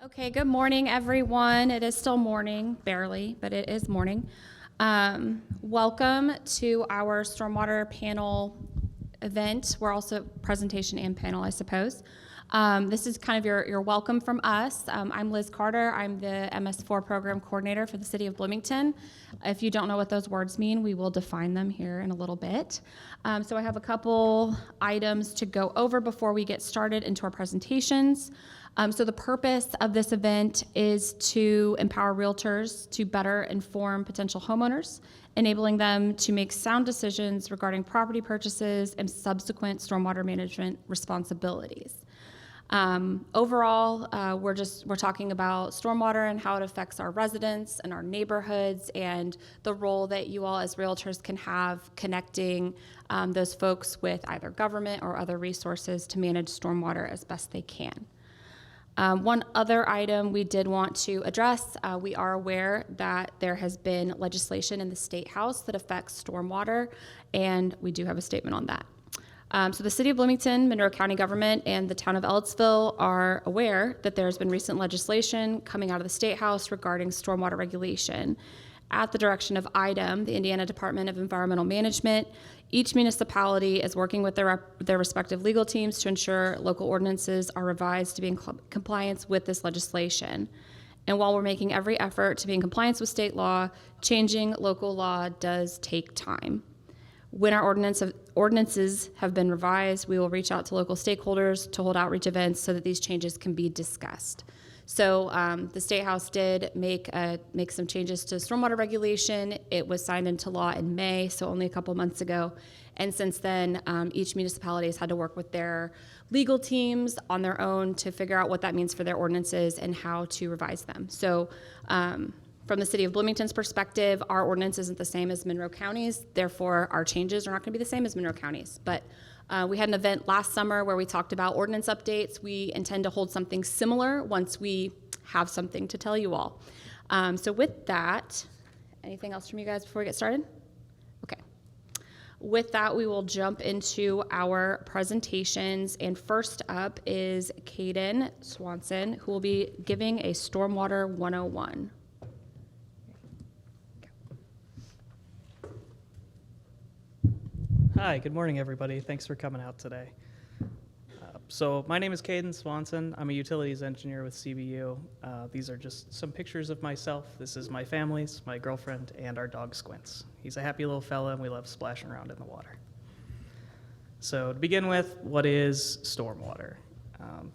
Okay, good morning, everyone. It is still morning, barely, but it is morning. Welcome to our Stormwater panel event. We're also presentation and panel, I suppose. This is kind of your welcome from us. I'm Liz Carter. I'm the MS4 program coordinator for the city of Bloomington. If you don't know what those words mean, we will define them here in a little bit. So I have a couple items to go over before we get started into our presentations. So the purpose of this event is to empower realtors to better inform potential homeowners, enabling them to make sound decisions regarding property purchases and subsequent stormwater management responsibilities. Overall, we're talking about stormwater and how it affects our residents and our neighborhoods, and the role that you all as realtors can have connecting those folks with either government or other resources to manage stormwater as best they can. One other item we did want to address, we are aware that there has been legislation in the State House that affects stormwater, and we do have a statement on that. So the City of Bloomington, Monroe County government, and the town of Ellettsville are aware that there's been recent legislation coming out of the State House regarding stormwater regulation. At the direction of IDEM, the Indiana Department of Environmental Management, each municipality is working with their respective legal teams to ensure local ordinances are revised to be in compliance with this legislation. And while we're making every effort to be in compliance with state law, changing local law does take time. When our ordinances have been revised, we will reach out to local stakeholders to hold outreach events so that these changes can be discussed. So the State House did make some changes to stormwater regulation. It was signed into law in May, so only a couple months ago. And since then, each municipality has had to work with their legal teams on their own to figure out what that means for their ordinances and how to revise them. So from the City of Bloomington's perspective, our ordinance isn't the same as Monroe County's. Therefore, our changes are not going to be the same as Monroe County's. But we had an event last summer where we talked about ordinance updates. We intend to hold something similar once we have something to tell you all. So with that, anything else from you guys before we get started? Okay. With that, we will jump into our presentations. And first up is Caden Swanson, who will be giving a Stormwater 101. Hi, good morning, everybody. Thanks for coming out today. So my name is Caden Swanson. I'm a utilities engineer with CBU. These are just some pictures of myself. This is my family's, my girlfriend, and our dog Squints. He's a happy little fella, and we love splashing around in the water. So to begin with, what is stormwater?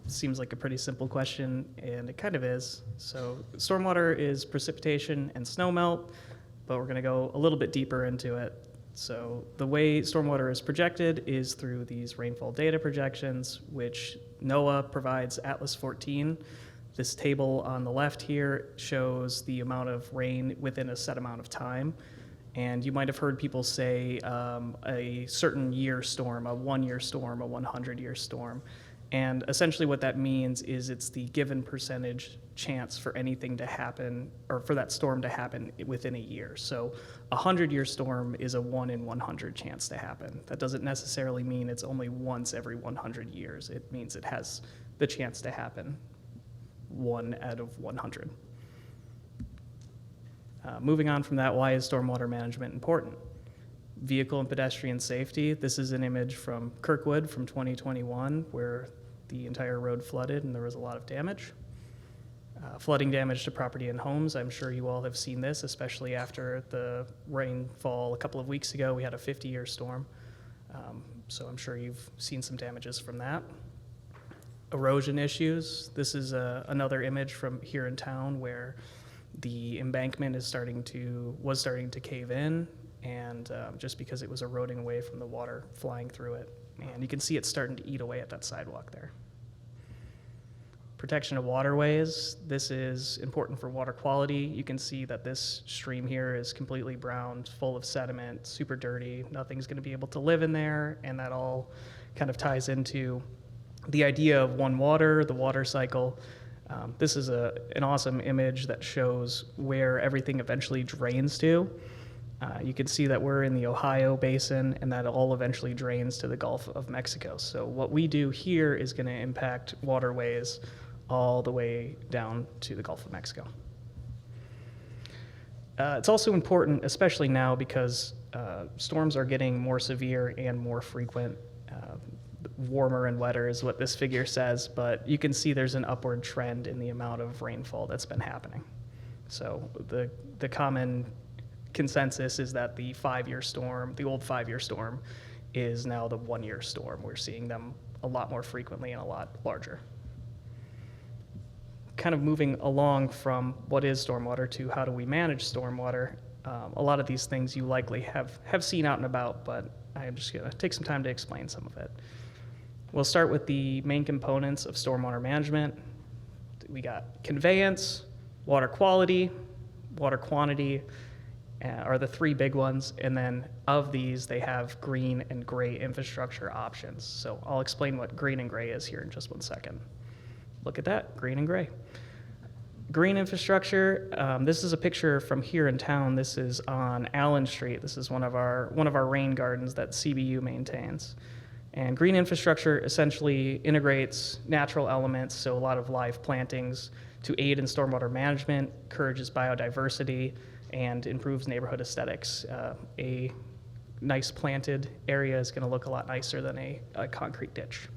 Seems like a pretty simple question, and it kind of is. So stormwater is precipitation and snowmelt, but we're going to go a little bit deeper into it. So the way stormwater is projected is through these rainfall data projections, which NOAA provides Atlas 14. This table on the left here shows the amount of rain within a set amount of time. And you might have heard people say a certain year storm, a 1-year storm, a 100-year storm. And essentially what that means is it's the given percentage chance for anything to happen, or for that storm to happen within a year. So a 100-year storm is a 1 in 100 chance to happen. That doesn't necessarily mean it's only once every 100 years. It means it has the chance to happen 1 out of 100. Moving on from that, why is stormwater management important? Vehicle and pedestrian safety. This is an image from Kirkwood from 2021 where the entire road flooded and there was a lot of damage. Flooding damage to property and homes. I'm sure you all have seen this, especially after the rainfall a couple of weeks ago. We had a 50-year storm, so I'm sure you've seen some damages from that. Erosion issues. This is another image from here in town where the embankment was starting to cave in, and just because it was eroding away from the water flying through it. And you can see it starting to eat away at that sidewalk there. Protection of waterways. This is important for water quality. You can see that this stream here is completely browned, full of sediment, super dirty. Nothing's going to be able to live in there, and that all kind of ties into the idea of one water, the water cycle. This is an awesome image that shows where everything eventually drains to. You can see that we're in the Ohio basin, and that all eventually drains to the Gulf of Mexico. So what we do here is going to impact waterways all the way down to the Gulf of Mexico. It's also important, especially now, because storms are getting more severe and more frequent. Warmer and wetter is what this figure says, but you can see there's an upward trend in the amount of rainfall that's been happening. So the common consensus is that the 5-year storm, the old 5-year storm, is now the 1-year storm. We're seeing them a lot more frequently and a lot larger. Kind of moving along from what is stormwater to how do we manage stormwater, a lot of these things you likely have seen out and about, but I'm just going to take some time to explain some of it. We'll start with the main components of stormwater management. We got conveyance, water quality, water quantity are the 3 big ones, and then of these they have green and gray infrastructure options. So I'll explain what green and gray is here in just 1 second. Look at that, green and gray. Green infrastructure, this is a picture from here in town. This is on Allen Street. This is one of our rain gardens that CBU maintains. And green infrastructure essentially integrates natural elements, so a lot of live plantings, to aid in stormwater management, encourages biodiversity, and improves neighborhood aesthetics. A nice planted area is going to look a lot nicer than a concrete ditch.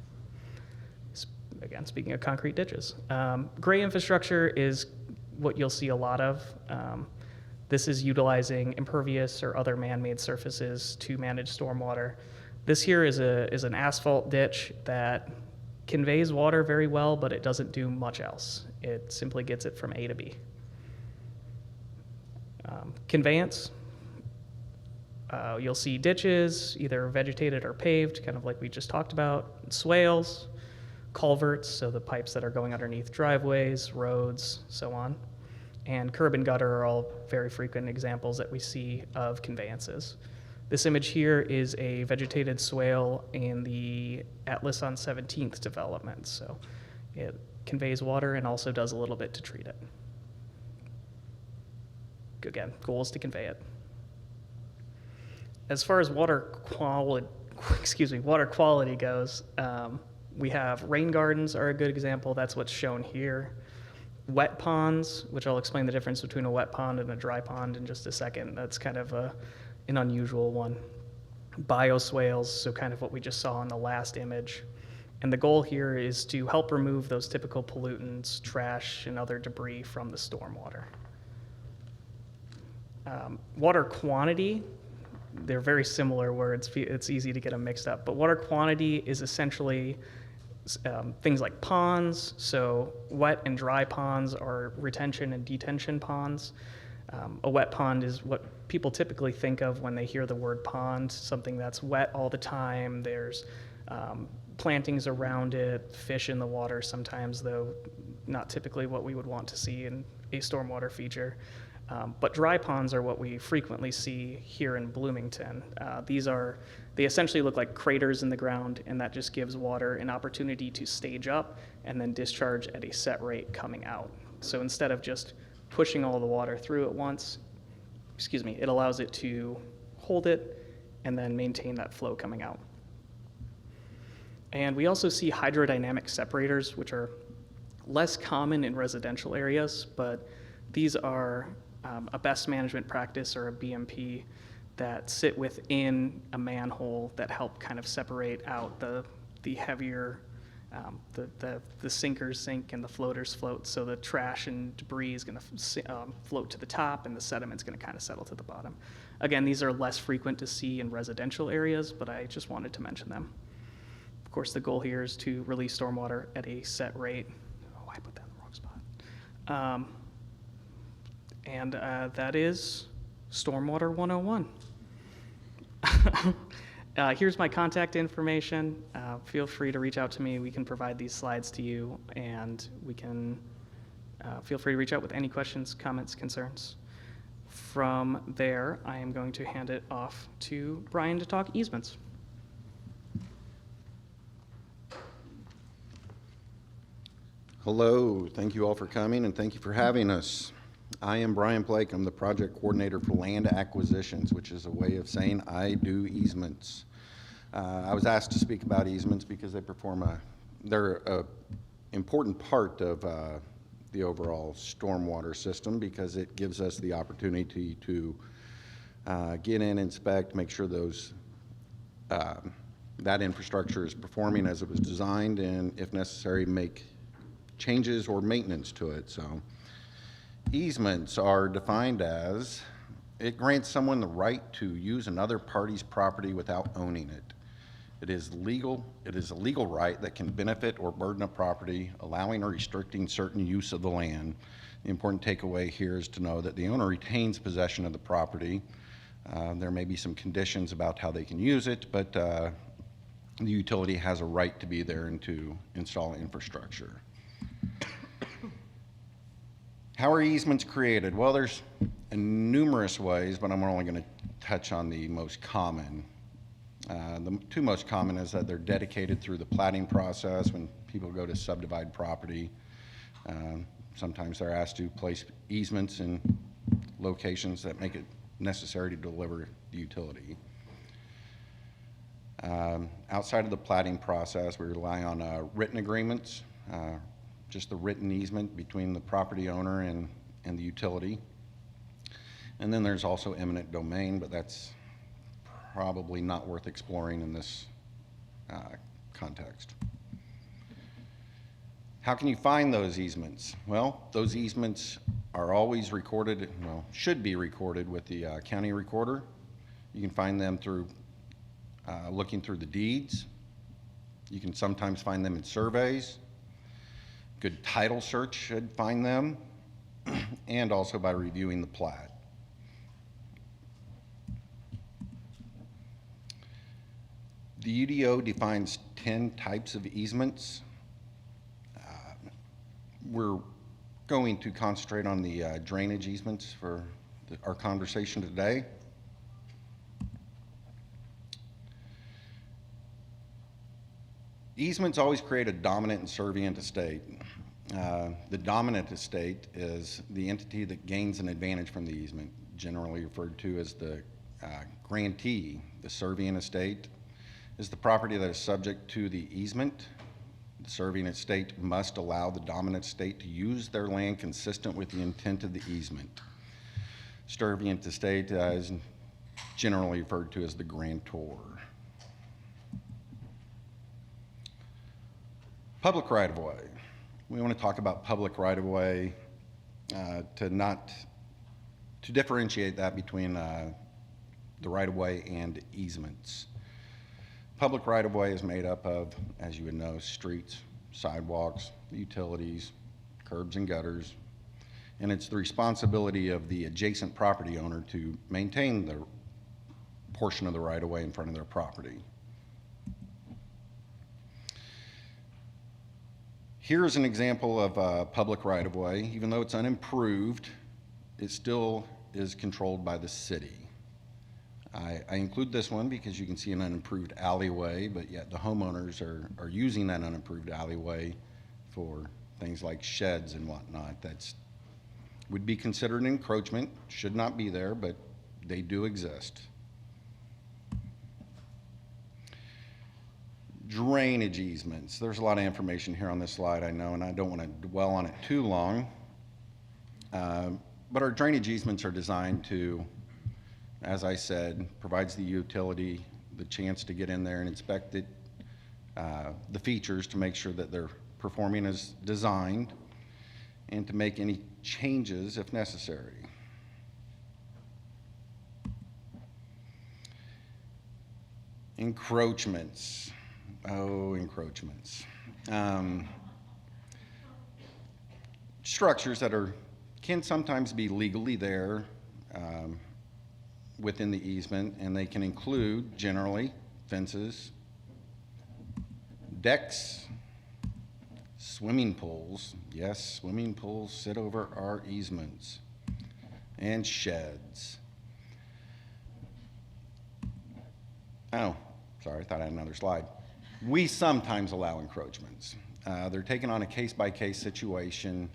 Again, speaking of concrete ditches. Gray infrastructure is what you'll see a lot of. This is utilizing impervious or other man-made surfaces to manage stormwater. This here is an asphalt ditch that conveys water very well, but it doesn't do much else. It simply gets it from A to B. Conveyance. You'll see ditches, either vegetated or paved, kind of like we just talked about, swales, culverts, so the pipes that are going underneath driveways, roads, so on, and curb and gutter are all very frequent examples that we see of conveyances. This image here is a vegetated swale in the Atlas on 17th development, so it conveys water and also does a little bit to treat it. Again, goal is to convey it. As far as water quality goes, we have rain gardens are a good example. That's what's shown here. Wet ponds, which I'll explain the difference between a wet pond and a dry pond in just a second. That's kind of an unusual one. Bioswales, so kind of what we just saw in the last image. And the goal here is to help remove those typical pollutants, trash, and other debris from the stormwater. Water quantity, they're very similar words. It's easy to get them mixed up. But water quantity is essentially things like ponds. So wet and dry ponds are retention and detention ponds. A wet pond is what people typically think of when they hear the word pond, something that's wet all the time. There's plantings around it, fish in the water sometimes, though not typically what we would want to see in a stormwater feature. But dry ponds are what we frequently see here in Bloomington. They essentially look like craters in the ground, and that just gives water an opportunity to stage up and then discharge at a set rate coming out. So instead of just pushing all the water through at once, it allows it to hold it and then maintain that flow coming out. And we also see hydrodynamic separators, which are less common in residential areas, but these are a best management practice or a BMP that sit within a manhole that help kind of separate out the heavier, the sinkers sink and the floaters float, so the trash and debris is going to float to the top and the sediment's going to kind of settle to the bottom. Again, these are less frequent to see in residential areas, but I just wanted to mention them. Of course, the goal here is to release stormwater at a set rate. Oh, I put that in the wrong spot. And that is Stormwater 101. Here's my contact information. Feel free to reach out to me. We can provide these slides to you, and we can feel free to reach out with any questions, comments, concerns. From there, I am going to hand it off to Brian to talk easements. Hello, thank you all for coming, and thank you for having us. I am Brian Blake. I'm the project coordinator for land acquisitions, which is a way of saying I do easements. I was asked to speak about easements because they're a important part of the overall stormwater system because it gives us the opportunity to get in, inspect, make sure that infrastructure is performing as it was designed, and if necessary, make changes or maintenance to it. So easements are defined as it grants someone the right to use another party's property without owning it. It is a legal right that can benefit or burden a property, allowing or restricting certain use of the land. The important takeaway here is to know that the owner retains possession of the property. There may be some conditions about how they can use it, but the utility has a right to be there and to install infrastructure. How are easements created? Well, there's numerous ways, but I'm only going to touch on the most common. The two most common is that they're dedicated through the platting process when people go to subdivide property. Sometimes they're asked to place easements in locations that make it necessary to deliver the utility. Outside of the platting process, we rely on written agreements, just the written easement between the property owner and the utility. And then there's also eminent domain, but that's probably not worth exploring in this context. How can you find those easements? Well, those easements are always recorded, well, should be recorded with the county recorder. You can find them through looking through the deeds. You can sometimes find them in surveys. Good title search should find them, and also by reviewing the plat. The UDO defines 10 types of easements. We're going to concentrate on the drainage easements for our conversation today. Easements always create a dominant and servient estate. The dominant estate is the entity that gains an advantage from the easement, generally referred to as the grantee. The servient estate is the property that is subject to the easement. The servient estate must allow the dominant estate to use their land consistent with the intent of the easement. Servient estate is generally referred to as the grantor. Public right-of-way. We want to talk about public right-of-way to differentiate that between the right-of-way and easements. Public right-of-way is made up of, as you would know, streets, sidewalks, utilities, curbs and gutters, and it's the responsibility of the adjacent property owner to maintain the portion of the right-of-way in front of their property. Here's an example of a public right-of-way. Even though it's unimproved, it still is controlled by the city. I include this one because you can see an unimproved alleyway, but yet the homeowners are using that unimproved alleyway for things like sheds and whatnot. That's would be considered an encroachment, should not be there, but they do exist. Drainage easements. There's a lot of information here on this slide, I know, and I don't want to dwell on it too long. But our drainage easements are designed to, as I said, provides the utility the chance to get in there and inspect it, the features to make sure that they're performing as designed and to make any changes if necessary. Encroachments. Oh, encroachments. Structures that can sometimes be legally there within the easement, and they can include generally fences, decks, swimming pools. Yes, swimming pools sit over our easements, and sheds. Oh, sorry, I thought I had another slide. We sometimes allow encroachments. They're taken on a case-by-case situation,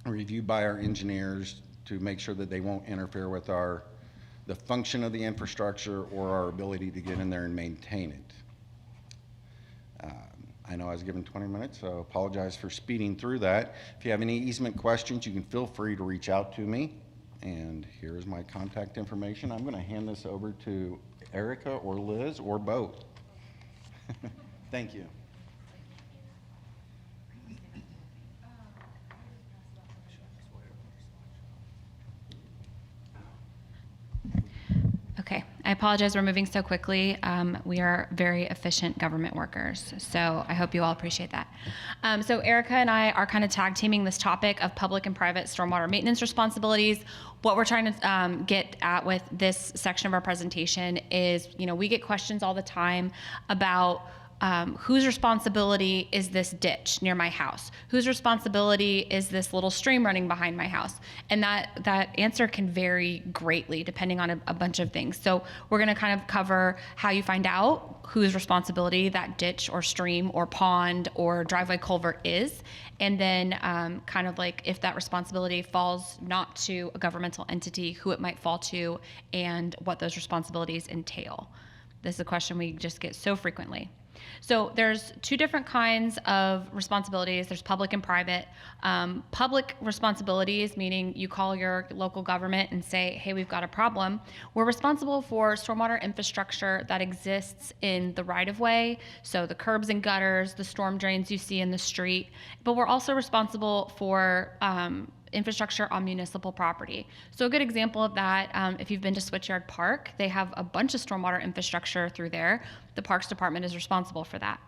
reviewed by our engineers to make sure that they won't interfere with the function of the infrastructure or our ability to get in there and maintain it. I know I was given 20 minutes, so apologize for speeding through that. If you have any easement questions, you can feel free to reach out to me. And here's my contact information. I'm going to hand this over to Erica or Liz or both. Thank you. Okay, I apologize we're moving so quickly. We are very efficient government workers, so I hope you all appreciate that. So Erica and I are kind of tag teaming this topic of public and private stormwater maintenance responsibilities. What we're trying to get at with this section of our presentation is, we get questions all the time about whose responsibility is this ditch near my house? Whose responsibility is this little stream running behind my house? And that answer can vary greatly depending on a bunch of things. So we're going to kind of cover how you find out whose responsibility that ditch or stream or pond or driveway culvert is, and then kind of like if that responsibility falls not to a governmental entity, who it might fall to, and what those responsibilities entail. This is a question we just get so frequently. So there's two different kinds of responsibilities. There's public and private. Public responsibilities, meaning you call your local government and say, hey, we've got a problem. We're responsible for stormwater infrastructure that exists in the right-of-way, so the curbs and gutters, the storm drains you see in the street, but we're also responsible for infrastructure on municipal property. So a good example of that, if you've been to Switchyard Park, they have a bunch of stormwater infrastructure through there. The Parks Department is responsible for that.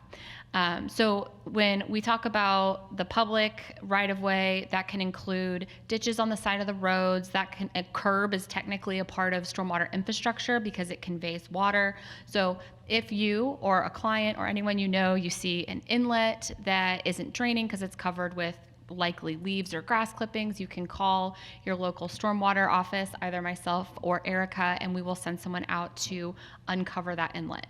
So when we talk about the public right-of-way, that can include ditches on the side of the roads. A curb is technically a part of stormwater infrastructure because it conveys water. So if you or a client or anyone you see an inlet that isn't draining because it's covered with likely leaves or grass clippings, you can call your local stormwater office, either myself or Erica, and we will send someone out to uncover that inlet.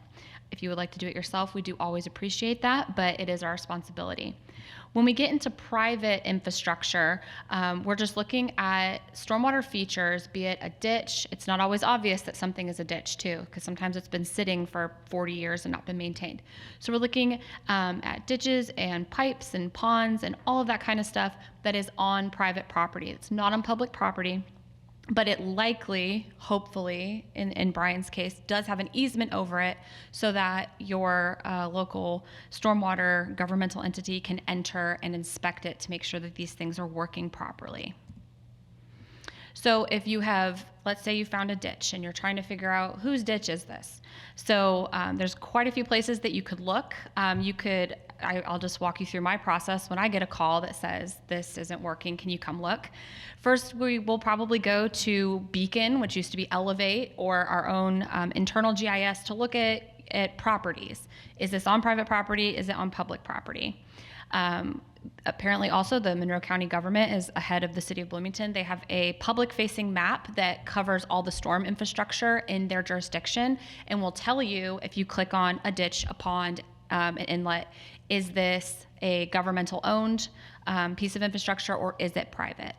If you would like to do it yourself, we do always appreciate that, but it is our responsibility. When we get into private infrastructure, we're just looking at stormwater features, be it a ditch. It's not always obvious that something is a ditch too, because sometimes it's been sitting for 40 years and not been maintained. So we're looking at ditches and pipes and ponds and all of that kind of stuff that is on private property. It's not on public property, but it likely, hopefully, in Brian's case, does have an easement over it so that your local stormwater governmental entity can enter and inspect it to make sure that these things are working properly. So if you have, let's say you found a ditch and you're trying to figure out whose ditch is this. So there's quite a few places that you could look. I'll just walk you through my process. When I get a call that says this isn't working, can you come look? First, we will probably go to Beacon, which used to be Elevate, or our own internal GIS to look at properties. Is this on private property? Is it on public property? Apparently also the Monroe County government is ahead of the city of Bloomington. They have a public-facing map that covers all the storm infrastructure in their jurisdiction and will tell you if you click on a ditch, a pond, an inlet, is this a governmental owned piece of infrastructure or is it private?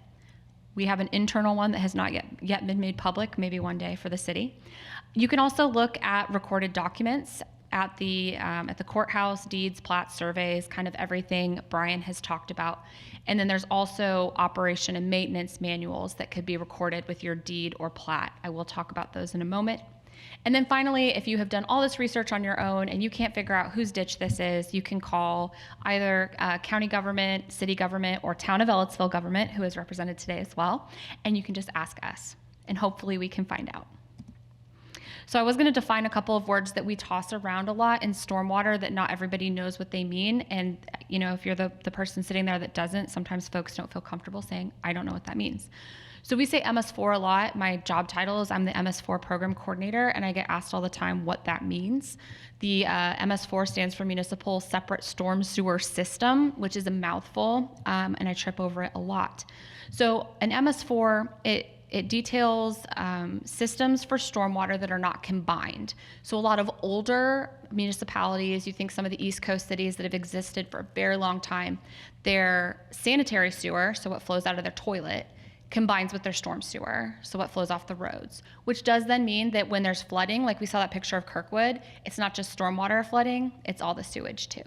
We have an internal one that has not yet been made public, maybe one day for the city. You can also look at recorded documents at the courthouse, deeds, plats, surveys, kind of everything Brian has talked about. And then there's also operation and maintenance manuals that could be recorded with your deed or plat. I will talk about those in a moment. And then finally, if you have done all this research on your own and you can't figure out whose ditch this is, you can call either county government, city government, or town of Ellettsville government, who is represented today as well, and you can just ask us, and hopefully we can find out. So I was going to define a couple of words that we toss around a lot in stormwater that not everybody knows what they mean. And if you're the person sitting there that doesn't, sometimes folks don't feel comfortable saying, I don't know what that means. So we say MS4 a lot. My job title is I'm the MS4 program coordinator, and I get asked all the time what that means. The MS4 stands for Municipal Separate Storm Sewer System, which is a mouthful, and I trip over it a lot. So an MS4, it details systems for stormwater that are not combined. So a lot of older municipalities, you think some of the East Coast cities that have existed for a very long time, their sanitary sewer, so what flows out of their toilet, combines with their storm sewer, so what flows off the roads, which does then mean that when there's flooding, like we saw that picture of Kirkwood, it's not just stormwater flooding, it's all the sewage too.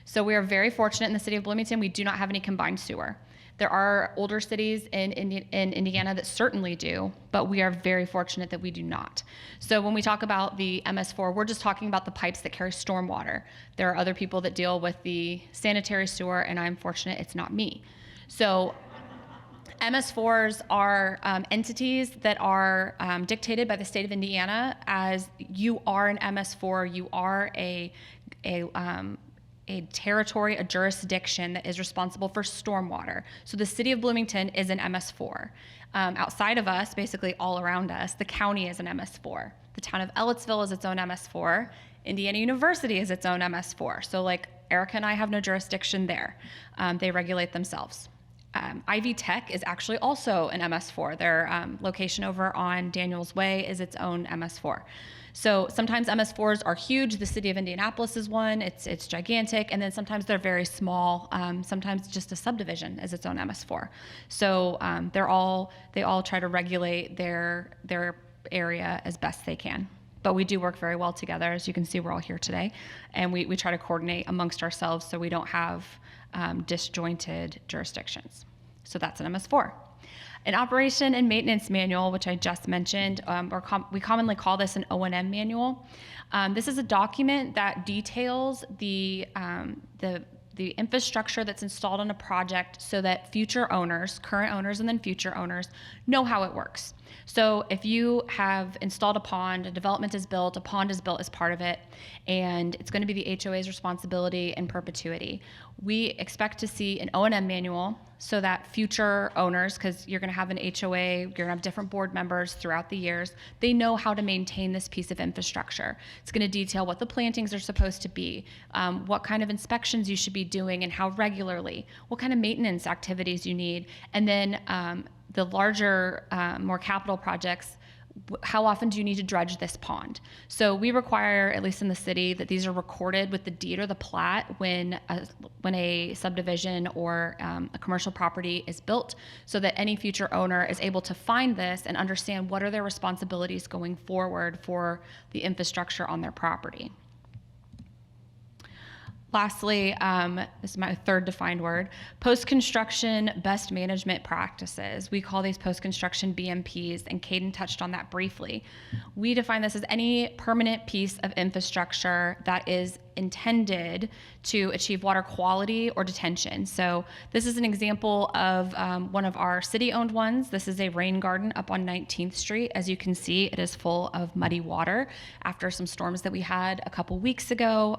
So we are very fortunate in the city of Bloomington. We do not have any combined sewer. There are older cities in Indiana that certainly do, but we are very fortunate that we do not. So when we talk about the MS4, we're just talking about the pipes that carry stormwater. There are other people that deal with the sanitary sewer, and I'm fortunate it's not me. So MS4s are entities that are dictated by the state of Indiana. As you are an MS4, you are a territory, a jurisdiction that is responsible for stormwater. So the city of Bloomington is an MS4. Outside of us, basically all around us, the county is an MS4. The town of Ellettsville is its own MS4. Indiana University is its own MS4. So like Erica and I have no jurisdiction there. They regulate themselves. Ivy Tech is actually also an MS4. Their location over on Daniels Way is its own MS4. So sometimes MS4s are huge. The city of Indianapolis is one. It's gigantic. And then sometimes they're very small. Sometimes just a subdivision is its own MS4. So they all try to regulate their area as best they can. But we do work very well together. As you can see, we're all here today. And we try to coordinate amongst ourselves so we don't have disjointed jurisdictions. So that's an MS4. An operation and maintenance manual, which I just mentioned, we commonly call this an O&M manual. This is a document that details the infrastructure that's installed on a project so that future owners, current owners and then future owners, know how it works. So if you have installed a pond, a development is built, a pond is built as part of it, and it's going to be the HOA's responsibility in perpetuity. We expect to see an O&M manual so that future owners, because you're going to have an HOA, you're going to have different board members throughout the years, they know how to maintain this piece of infrastructure. It's going to detail what the plantings are supposed to be, what kind of inspections you should be doing and how regularly, what kind of maintenance activities you need, and then the larger, more capital projects, how often do you need to dredge this pond? So we require, at least in the city, that these are recorded with the deed or the plat when a subdivision or a commercial property is built, so that any future owner is able to find this and understand what are their responsibilities going forward for the infrastructure on their property. Lastly, this is my third defined word, post-construction best management practices. We call these post-construction BMPs, and Caden touched on that briefly. We define this as any permanent piece of infrastructure that is intended to achieve water quality or detention. So this is an example of one of our city-owned ones. This is a rain garden up on 19th Street. As you can see, it is full of muddy water. After some storms that we had a couple weeks ago,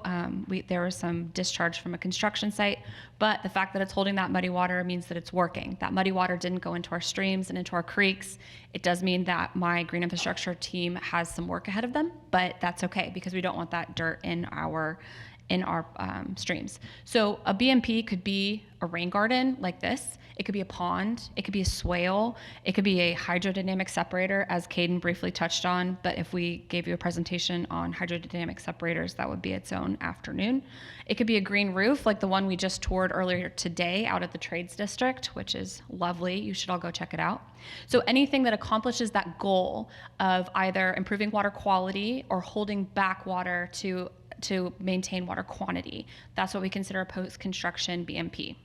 there was some discharge from a construction site, but the fact that it's holding that muddy water means that it's working. That muddy water didn't go into our streams and into our creeks. It does mean that my green infrastructure team has some work ahead of them, but that's okay because we don't want that dirt in our streams. So a BMP could be a rain garden like this. It could be a pond. It could be a swale. It could be a hydrodynamic separator, as Caden briefly touched on. But if we gave you a presentation on hydrodynamic separators, that would be its own afternoon. It could be a green roof like the one we just toured earlier today out at the Trades District, which is lovely. You should all go check it out. So anything that accomplishes that goal of either improving water quality or holding back water to maintain water quantity. That's what we consider a post-construction BMP.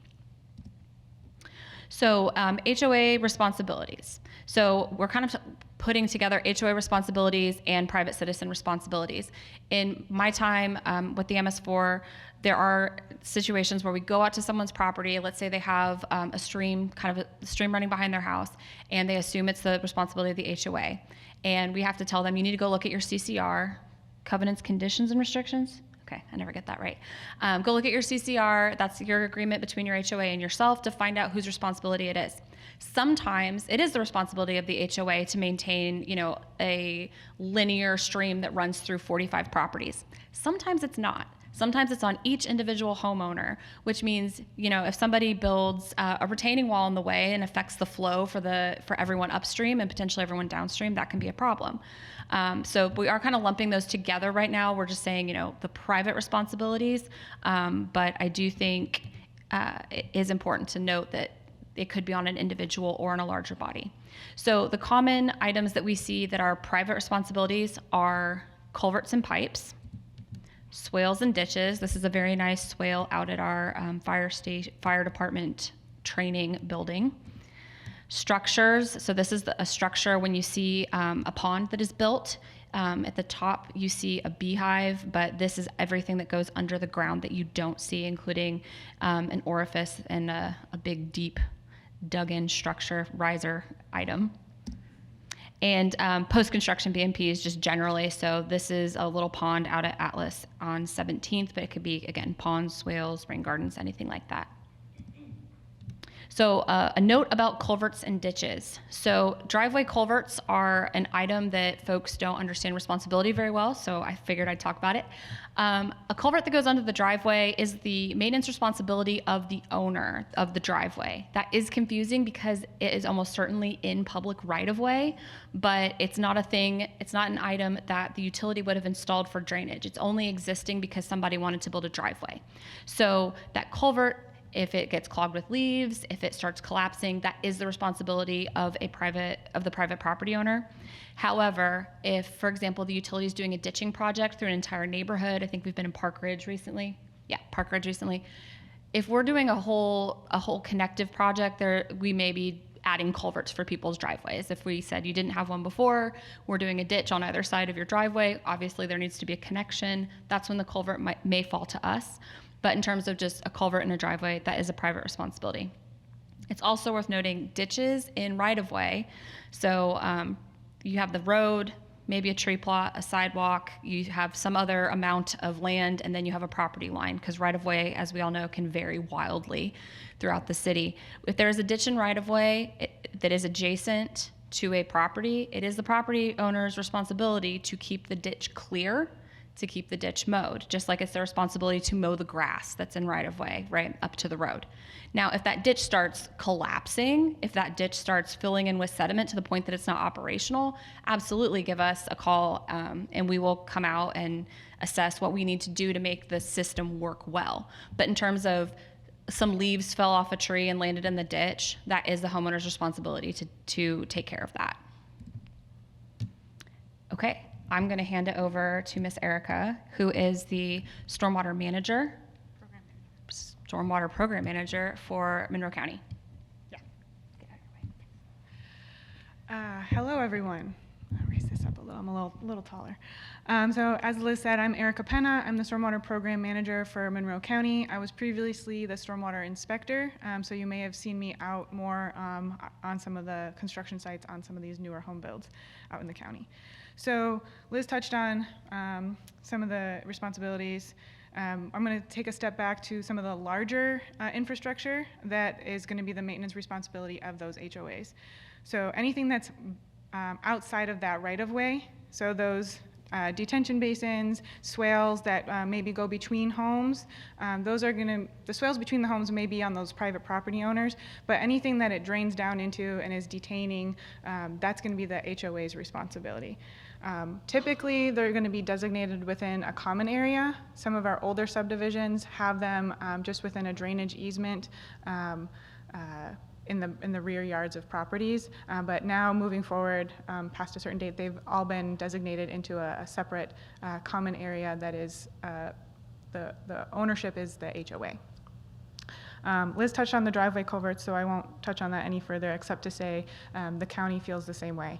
So HOA responsibilities. So we're kind of putting together HOA responsibilities and private citizen responsibilities. In my time with the MS4, there are situations where we go out to someone's property. Let's say they have a stream, kind of a stream running behind their house, and they assume it's the responsibility of the HOA. And we have to tell them, you need to go look at your CCR, covenants, conditions, and restrictions. Okay, I never get that right. Go look at your CCR. That's your agreement between your HOA and yourself to find out whose responsibility it is. Sometimes it is the responsibility of the HOA to maintain, a linear stream that runs through 45 properties. Sometimes it's not. Sometimes it's on each individual homeowner, which means, if somebody builds a retaining wall in the way and affects the flow for everyone upstream and potentially everyone downstream, that can be a problem. So we are kind of lumping those together right now. We're just saying, the private responsibilities, but I do think it is important to note that it could be on an individual or on a larger body. So the common items that we see that are private responsibilities are culverts and pipes, Swales and ditches. This is a very nice swale out at our fire department training building. Structures. So this is a structure when you see a pond that is built. At the top, you see a beehive, but this is everything that goes under the ground that you don't see, including an orifice and a big, deep, dug-in structure riser item. And post-construction BMPs just generally. So this is a little pond out at Atlas on 17th, but it could be, again, ponds, swales, rain gardens, anything like that. So a note about culverts and ditches. So driveway culverts are an item that folks don't understand responsibility very well, so I figured I'd talk about it. A culvert that goes under the driveway is the maintenance responsibility of the owner of the driveway. That is confusing because it is almost certainly in public right-of-way, but it's not a thing, it's not an item that the utility would have installed for drainage. It's only existing because somebody wanted to build a driveway. So that culvert, if it gets clogged with leaves, if it starts collapsing, that is the responsibility of the private property owner. However, if, for example, the utility is doing a ditching project through an entire neighborhood, I think we've been in Park Ridge recently. Yeah, Park Ridge recently. If we're doing a whole connective project, we may be adding culverts for people's driveways. If we said you didn't have one before, we're doing a ditch on either side of your driveway, obviously there needs to be a connection. That's when the culvert may fall to us. But in terms of just a culvert in a driveway, that is a private responsibility. It's also worth noting ditches in right-of-way. So you have the road, maybe a tree plot, a sidewalk, you have some other amount of land, and then you have a property line, because right-of-way, as we all know, can vary wildly throughout the city. If there is a ditch in right-of-way that is adjacent to a property, it is the property owner's responsibility to keep the ditch clear, to keep the ditch mowed, just like it's their responsibility to mow the grass that's in right-of-way, right up to the road. Now, if that ditch starts collapsing, if that ditch starts filling in with sediment to the point that it's not operational, absolutely give us a call, and we will come out and assess what we need to do to make the system work well. But in terms of some leaves fell off a tree and landed in the ditch, that is the homeowner's responsibility to take care of that. Okay. I'm going to hand it over to Miss Erica, who is the Stormwater Program Manager for Monroe County. Yeah. Hello, everyone. I'll raise this up a little. I'm a little taller. So as Liz said, I'm Erica Penna. I'm the Stormwater Program Manager for Monroe County. I was previously the Stormwater Inspector, so you may have seen me out more on some of the construction sites on some of these newer home builds out in the county. So Liz touched on some of the responsibilities. I'm going to take a step back to some of the larger infrastructure that is going to be the maintenance responsibility of those HOAs. So anything that's outside of that right-of-way, so those detention basins, swales that maybe go between homes, the swales between the homes may be on those private property owners, but anything that it drains down into and is detaining, that's going to be the HOA's responsibility. Typically, they're going to be designated within a common area. Some of our older subdivisions have them just within a drainage easement in the rear yards of properties. But now, moving forward, past a certain date, they've all been designated into a separate common area that is the ownership is the HOA. Liz touched on the driveway culverts, so I won't touch on that any further except to say the county feels the same way.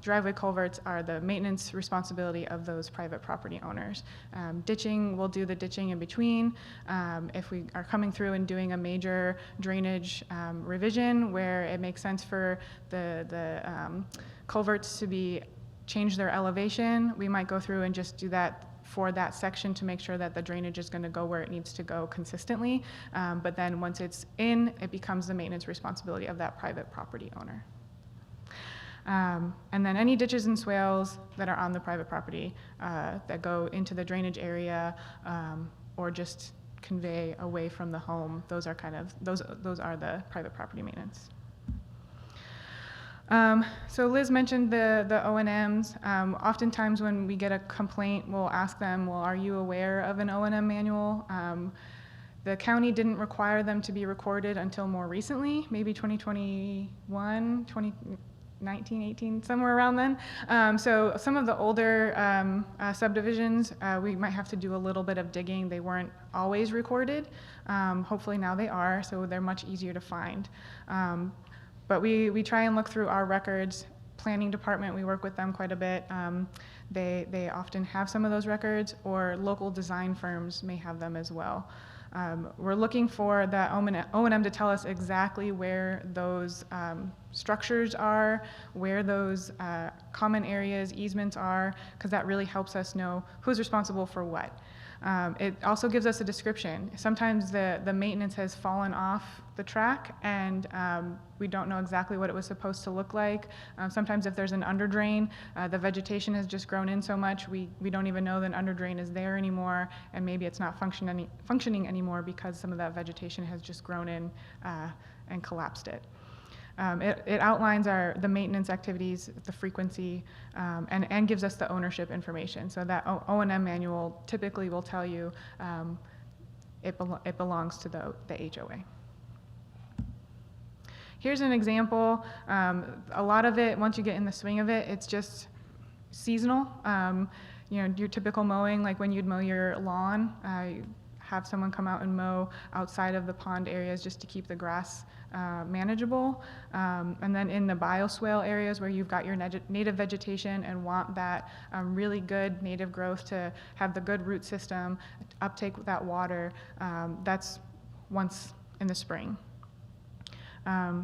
Driveway culverts are the maintenance responsibility of those private property owners. Ditching, we'll do the ditching in between. If we are coming through and doing a major drainage revision where it makes sense for the culverts to change their elevation, we might go through and just do that for that section to make sure that the drainage is going to go where it needs to go consistently. But then once it's in, it becomes the maintenance responsibility of that private property owner. And then any ditches and swales that are on the private property that go into the drainage area or just convey away from the home, those are the private property maintenance. So Liz mentioned the O&Ms. Oftentimes when we get a complaint, we'll ask them, well, are you aware of an O&M manual? The county didn't require them to be recorded until more recently, maybe 2021, 19, 18, somewhere around then. So some of the older subdivisions, we might have to do a little bit of digging. They weren't always recorded. Hopefully now they are, so they're much easier to find. But we try and look through our records. Planning department, we work with them quite a bit. They often have some of those records, or local design firms may have them as well. We're looking for the O&M to tell us exactly where those structures are, where those common areas, easements are, because that really helps us know who's responsible for what. It also gives us a description. Sometimes the maintenance has fallen off the track, and we don't know exactly what it was supposed to look like. Sometimes if there's an underdrain, the vegetation has just grown in so much, we don't even know that an underdrain is there anymore, and maybe it's not functioning anymore because some of that vegetation has just grown in and collapsed it. It outlines the maintenance activities, the frequency, and gives us the ownership information. So that O&M manual typically will tell you it belongs to the HOA. Here's an example. A lot of it, once you get in the swing of it, it's just seasonal. Your typical mowing, like when you'd mow your lawn, have someone come out and mow outside of the pond areas just to keep the grass manageable. And then in the bioswale areas where you've got your native vegetation and want that really good native growth to have the good root system, uptake that water, that's once in the spring.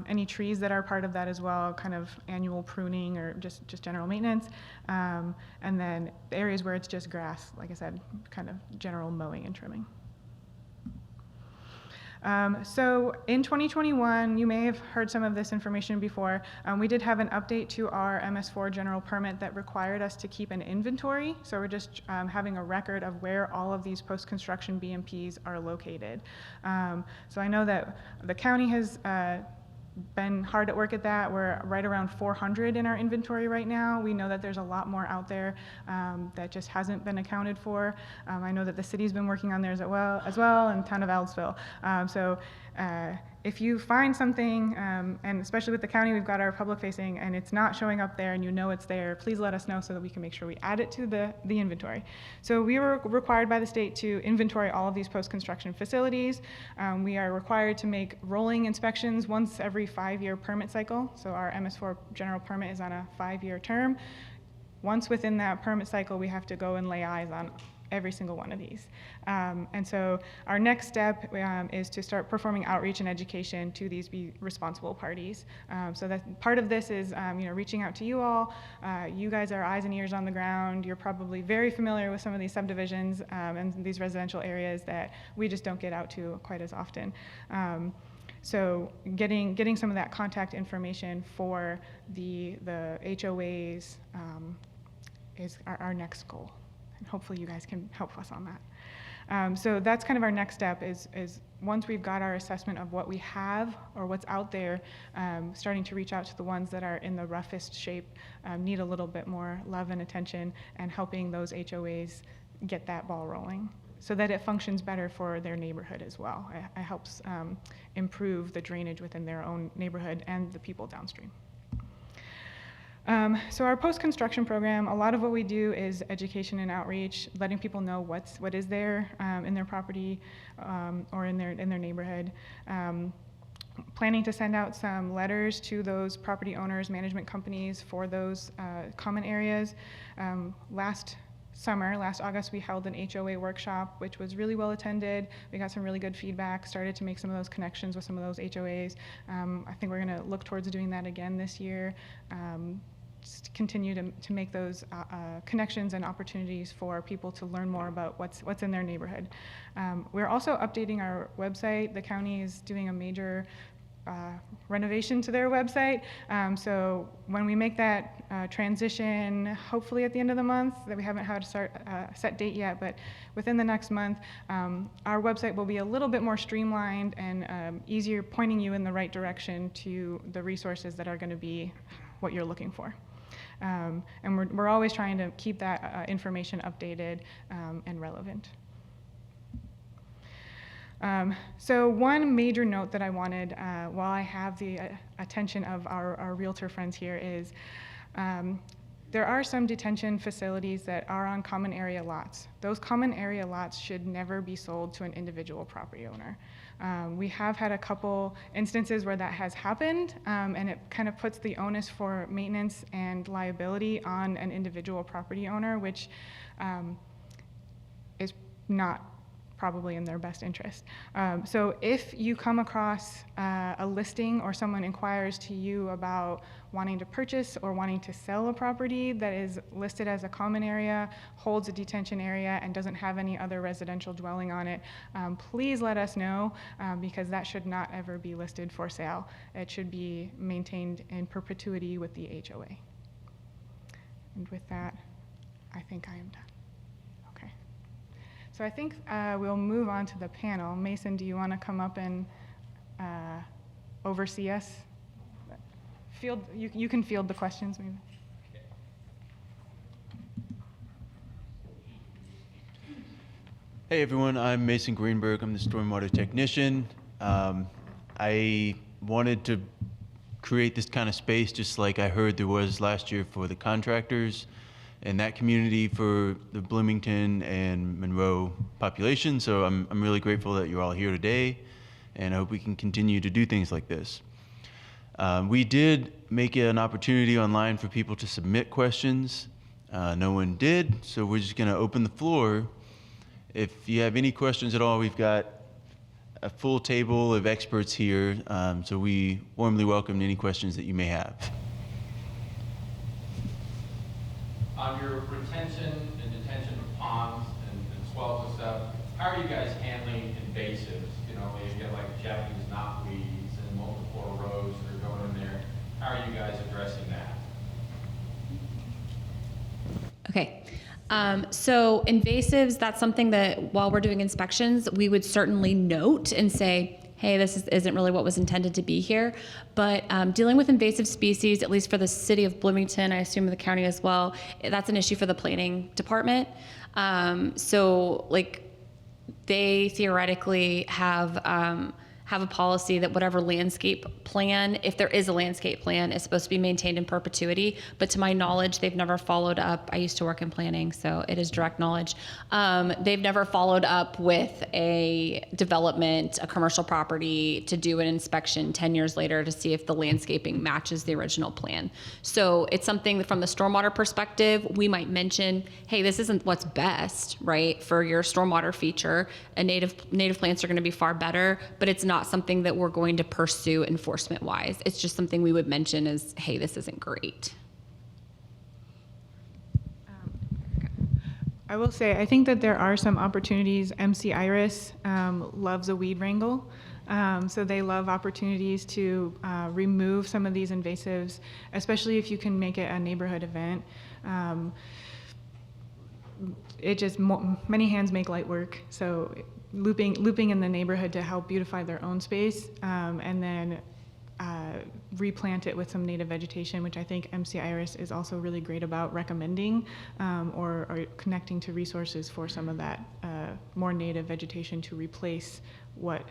Any trees that are part of that as well, kind of annual pruning or just general maintenance. And then the areas where it's just grass, like I said, kind of general mowing and trimming. So in 2021, you may have heard some of this information before. We did have an update to our MS4 general permit that required us to keep an inventory. So we're just having a record of where all of these post-construction BMPs are located. So I know that the county has been hard at work at that. We're right around 400 in our inventory right now. We know that there's a lot more out there that just hasn't been accounted for. I know that the city's been working on theirs as well, and town of Ellisville. So if you find something, and especially with the county, we've got our public facing, and it's not showing up there and you know it's there, please let us know so that we can make sure we add it to the inventory. So we were required by the state to inventory all of these post-construction facilities. We are required to make rolling inspections once every 5-year permit cycle. So our MS4 general permit is on a 5-year term. Once within that permit cycle, we have to go and lay eyes on every single one of these. And so our next step is to start performing outreach and education to these responsible parties. So that part of this is reaching out to you all. You guys are eyes and ears on the ground. You're probably very familiar with some of these subdivisions and these residential areas that we just don't get out to quite as often. So getting some of that contact information for the HOAs is our next goal. And hopefully you guys can help us on that. So that's kind of our next step is once we've got our assessment of what we have or what's out there, starting to reach out to the ones that are in the roughest shape, need a little bit more love and attention, and helping those HOAs get that ball rolling so that it functions better for their neighborhood as well. It helps improve the drainage within their own neighborhood and the people downstream. So our post-construction program, a lot of what we do is education and outreach, letting people know what is there in their property or in their neighborhood. Planning to send out some letters to those property owners, management companies for those common areas. Last August, we held an HOA workshop, which was really well attended. We got some really good feedback, started to make some of those connections with some of those HOAs. I think we're gonna look towards doing that again this year. Just continue to make those connections and opportunities for people to learn more about what's in their neighborhood. We're also updating our website. The county is doing a major renovation to their website. So when we make that transition, hopefully at the end of the month, that we haven't had a set date yet, but within the next month, our website will be a little bit more streamlined and easier, pointing you in the right direction to the resources that are going to be what you're looking for. And we're always trying to keep that information updated and relevant. So one major note that I wanted, while I have the attention of our realtor friends here, is there are some detention facilities that are on common area lots. Those common area lots should never be sold to an individual property owner. We have had a couple instances where that has happened, and it kind of puts the onus for maintenance and liability on an individual property owner, which is not probably in their best interest. So if you come across a listing or someone inquires to you about wanting to purchase or wanting to sell a property that is listed as a common area, holds a detention area, and doesn't have any other residential dwelling on it, please let us know, because that should not ever be listed for sale. It should be maintained in perpetuity with the HOA. And with that, I think I am done. Okay. So I think we'll move on to the panel. Mason, do you want to come up and oversee us? You can field the questions, maybe. Hey everyone, I'm Mason Greenberg. I'm the Stormwater technician. I wanted to create this kind of space just like I heard there was last year for the contractors and that community for the Bloomington and Monroe population. So I'm really grateful that you're all here today, and I hope we can continue to do things like this. We did make it an opportunity online for people to submit questions. No one did, so we're just gonna open the floor. If you have any questions at all, we've got a full table of experts here, so we warmly welcome any questions that you may have. On your retention and detention of ponds and swells and stuff, how are you guys handling invasives? You know, you get like Japanese knotweeds and multiple rows that are going in there. How are you guys addressing that? Okay. So invasives, that's something that while we're doing inspections, we would certainly note and say, hey, this isn't really what was intended to be here. But dealing with invasive species, at least for the city of Bloomington, I assume the county as well, that's an issue for the planning department. So like they theoretically have a policy that whatever landscape plan, if there is a landscape plan, is supposed to be maintained in perpetuity. But to my knowledge, they've never followed up. I used to work in planning, so it is direct knowledge. They've never followed up with a development, a commercial property, to do an inspection 10 years later to see if the landscaping matches the original plan. So it's something that from the stormwater perspective, we might mention, hey, this isn't what's best, right, for your stormwater feature. And native plants are going to be far better, but it's not something that we're going to pursue enforcement wise. It's just something we would mention as, hey, this isn't great. I will say, I think that there are some opportunities. MC Iris loves a weed wrangle. So they love opportunities to remove some of these invasives, especially if you can make it a neighborhood event. It just, many hands make light work. So looping in the neighborhood to help beautify their own space, and then replant it with some native vegetation, which I think MC Iris is also really great about recommending, or connecting to resources for some of that more native vegetation to replace what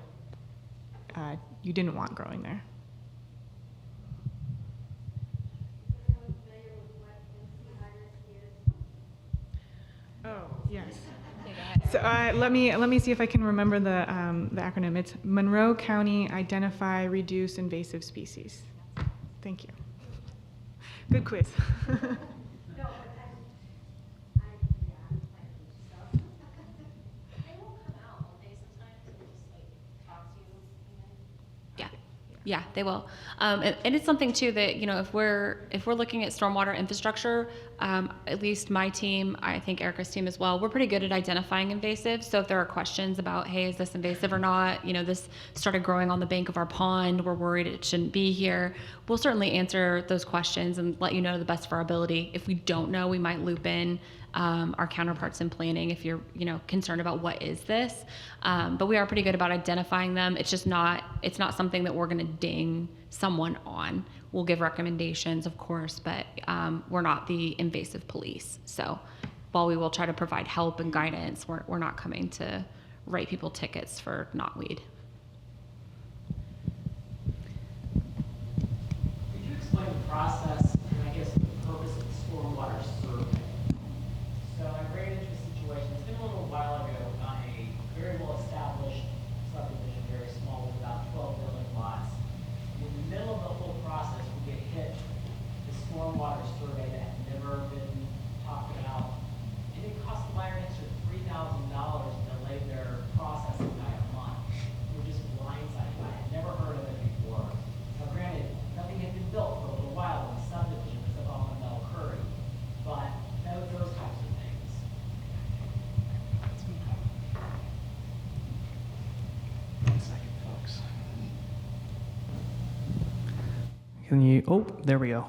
you didn't want growing there. Oh, yes. So let me see if I can remember the acronym. It's Monroe County Identify Reduce Invasive Species. Thank you. Good quiz. Yeah, they will. And it's something too that, you know, if we're looking at stormwater infrastructure, at least my team, I think Erica's team as well, we're pretty good at identifying invasives. So if there are questions about, hey, is this invasive or not? You know, this started growing on the bank of our pond. We're worried it shouldn't be here. We'll certainly answer those questions and let you know to the best of our ability. If we don't know, we might loop in our counterparts in planning if you're, you know, concerned about what is this. But we are pretty good about identifying them. It's just not something that we're going to ding someone on. We'll give recommendations, of course, but we're not the invasive police. So while we will try to provide help and guidance, we're not coming to write people tickets for knotweed. Could you explain the process and I guess the purpose of the stormwater survey? So I ran into a situation, it's been a little while ago, on a very well-established subdivision, very small, with about 12 building lots. In the middle of the whole process, we get hit the stormwater survey that had never been talked about. And it cost the buyer an extra $3,000 to delay their processing by a month. We're just blindsided by it. I had never heard of it before. Now granted, nothing had been built for a little while in the subdivision except off of Mel Curry. But those types of things. One second, folks. Can you, oh, there we go.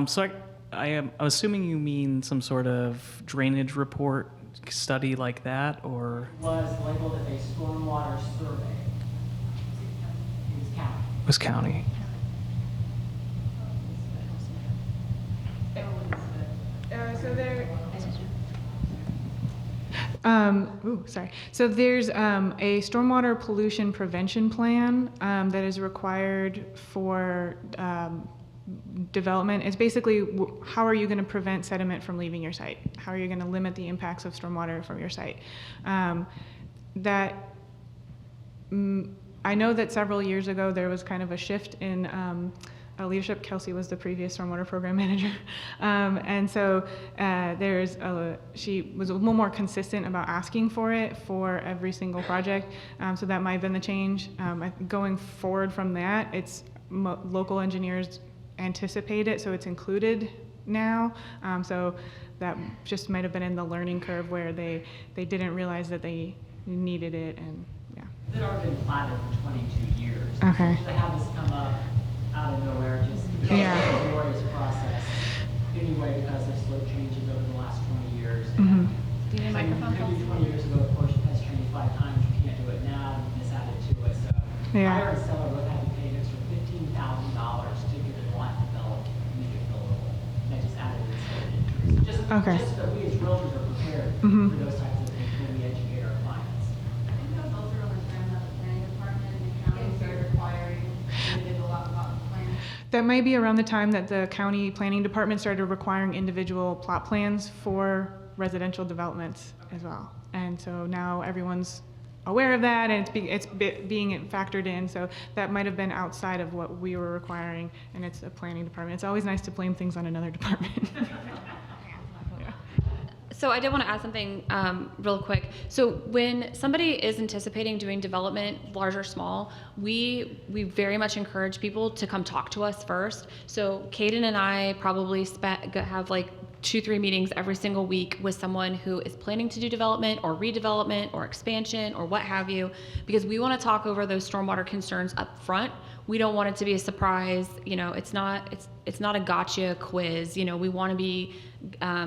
So I'm assuming you mean some sort of drainage report study like that, or? Was labeled as a stormwater survey. It was county. Was county. So there. Sorry. So there's a stormwater pollution prevention plan that is required for development. It's basically how are you going to prevent sediment from leaving your site? How are you going to limit the impacts of stormwater from your site? I know that several years ago there was kind of a shift in leadership. Kelsey was the previous stormwater program manager, and so she was a little more consistent about asking for it for every single project. So that might have been the change. Going forward from that, it's local engineers anticipate it, so it's included now. So that just might have been in the learning curve where they didn't realize that they needed it, and yeah. It's already been platted for 22 years. Okay. To have this come up out of nowhere, just Yeah. it's a glorious process. Anyway, because of slope changes over the last 20 years. Mhm. Do you need a microphone? Maybe 20 years ago, of course, you has changed 5 times. You can't do it now. And this added to it. So Yeah. buyer and seller both had to pay an extra $15,000 to get a lot developed and make it buildable. And that just added its own interest. Okay. Just that we as realtors are prepared Mhm. for those types of things when we educate our clients. I think that was also around the time that the planning department and the county started requiring individual lot plans. That might be around the time that the county planning department started requiring individual plot plans for residential developments as well. And so now everyone's aware of that, and it's being factored in. So that might have been outside of what we were requiring, and it's a planning department. It's always nice to blame things on another department. So I did want to add something real quick. So when somebody is anticipating doing development, large or small, we very much encourage people to come talk to us first. So Caden and I probably have like 2-3 meetings every single week with someone who is planning to do development or redevelopment or expansion or what have you, because we want to talk over those stormwater concerns up front. We don't want it to be a surprise. You know, it's not a gotcha quiz. You know, we want to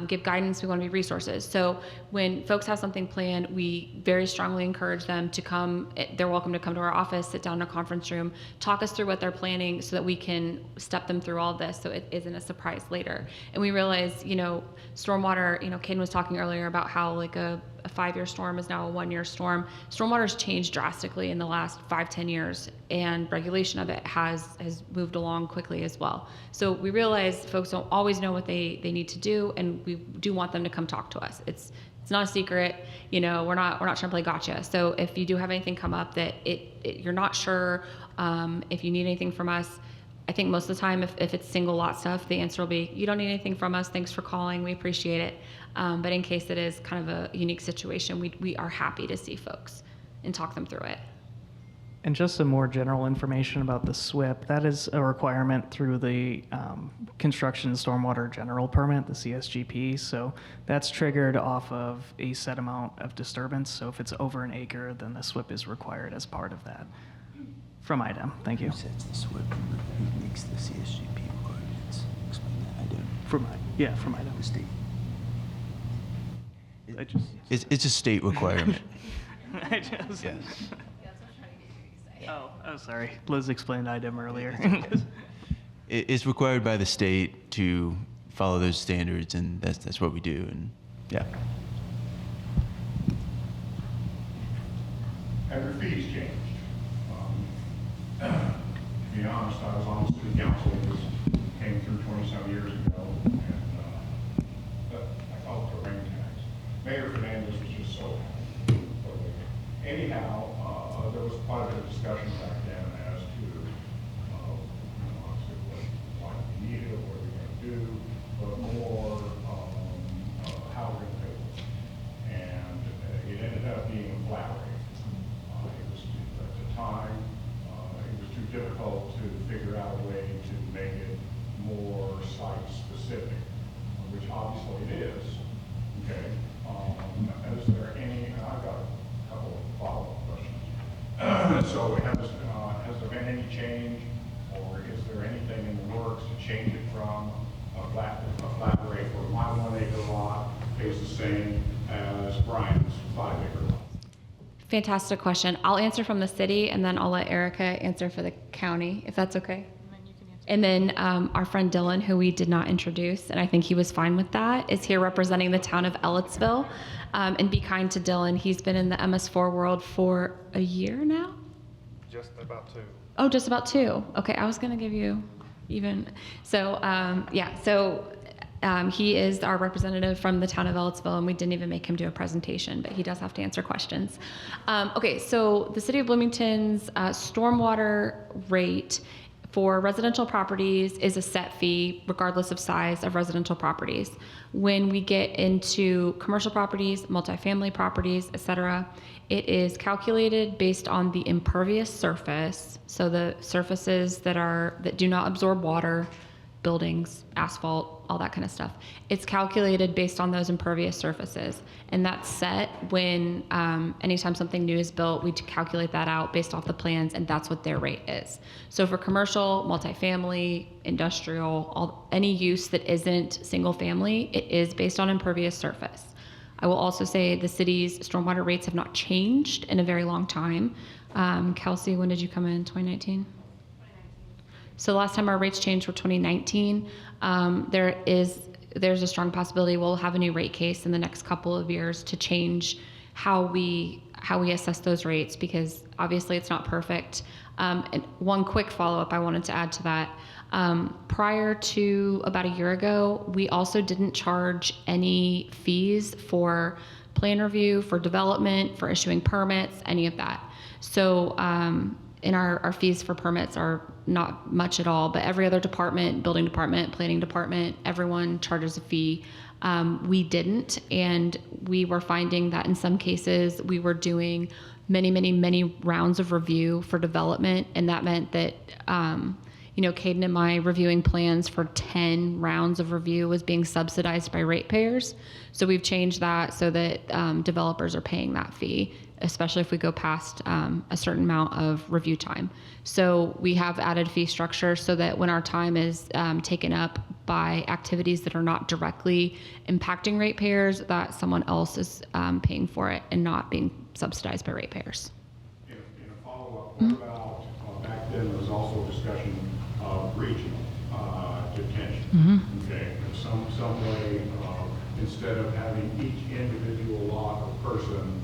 give guidance. We want to be resources. So when folks have something planned, we very strongly encourage them to come. They're welcome to come to our office, sit down in a conference room, talk us through what they're planning so that we can step them through all this so it isn't a surprise later. And we realize, you know, stormwater, you know, Ken was talking earlier about how like a 5-year storm is now a 1-year storm. Stormwater's changed drastically in the last 5-10 years, and regulation of it has moved along quickly as well. So we realize folks don't always know what they need to do, and we do want them to come talk to us. It's not a secret, you know. We're not trying to play gotcha. So if you do have anything come up that you're not sure, if you need anything from us, I think most of the time, if it's single lot stuff, the answer will be, you don't need anything from us. Thanks for calling. We appreciate it. But in case it is kind of a unique situation, we are happy to see folks and talk them through it. And just some more general information about the SWIP, that is a requirement through the Construction Stormwater General Permit, the CSGP. So that's triggered off of a set amount of disturbance. So if it's over an acre, then the SWIP is required as part of that. From IDEM, thank you. Who sets the SWIP? Who makes the CSGP requirements? Explain that. I don't. From IDEM. The state. I just, It's a state requirement. I just, Yes. oh, sorry. Liz explained IDEM earlier. It's required by the state to follow those standards, and that's what we do. And yeah. have your fees changed? To be honest, I was on the city council, this came through 20-some years ago, and I call it the rain tax. Mayor Fernandez was just so happy. Anyhow, there was quite a bit of discussion back then as to why we need it, what we're going to do, but more how we're going to pay for it. And it ended up being a flat rate. It was, at the time, it was too difficult to figure out a way to make it more site-specific, which obviously it is. Okay. Is there any, and I've got a couple of follow-up questions. So has there been any change, or is there anything in the works to change it from a flat rate where my 1 acre lot pays the same as Brian's 5 acre lot? Fantastic question. I'll answer from the city, and then I'll let Erica answer for the county, if that's okay. And then our friend Dylan, who we did not introduce, and I think he was fine with that, is here representing the town of Ellettsville. And be kind to Dylan. He's been in the MS4 world for a year now? Just about 2. Oh, just about 2. Okay, I was going to give you even. So, he is our representative from the town of Ellettsville, and we didn't even make him do a presentation, but he does have to answer questions. Okay, so the City of Bloomington's stormwater rate for residential properties is a set fee regardless of size of residential properties. When we get into commercial properties, multifamily properties, etc., it is calculated based on the impervious surface, so the surfaces that do not absorb water, buildings, asphalt, all that kind of stuff. It's calculated based on those impervious surfaces, and that's set when anytime something new is built, we calculate that out based off the plans, and that's what their rate is. So for commercial, multifamily, industrial, any use that isn't single family, it is based on impervious surface. I will also say the city's stormwater rates have not changed in a very long time. Kelsey, when did you come in? 2019? So the last time our rates changed were 2019. There's a strong possibility we'll have a new rate case in the next couple of years to change how we assess those rates, because obviously it's not perfect. And one quick follow-up I wanted to add to that. Prior to about a year ago, we also didn't charge any fees for plan review, for development, for issuing permits, any of that. So and our fees for permits are not much at all, but every other department, building department, planning department, everyone charges a fee. We didn't, and we were finding that in some cases we were doing many rounds of review for development, and that meant that Caden and my reviewing plans for 10 rounds of review was being subsidized by ratepayers. So we've changed that so that developers are paying that fee, especially if we go past a certain amount of review time. So we have added fee structure so that when our time is taken up by activities that are not directly impacting ratepayers, that someone else is paying for it and not being subsidized by ratepayers. In a follow-up, what about, back then there was also discussion of regional detention. Okay, some way, instead of having each individual lot or person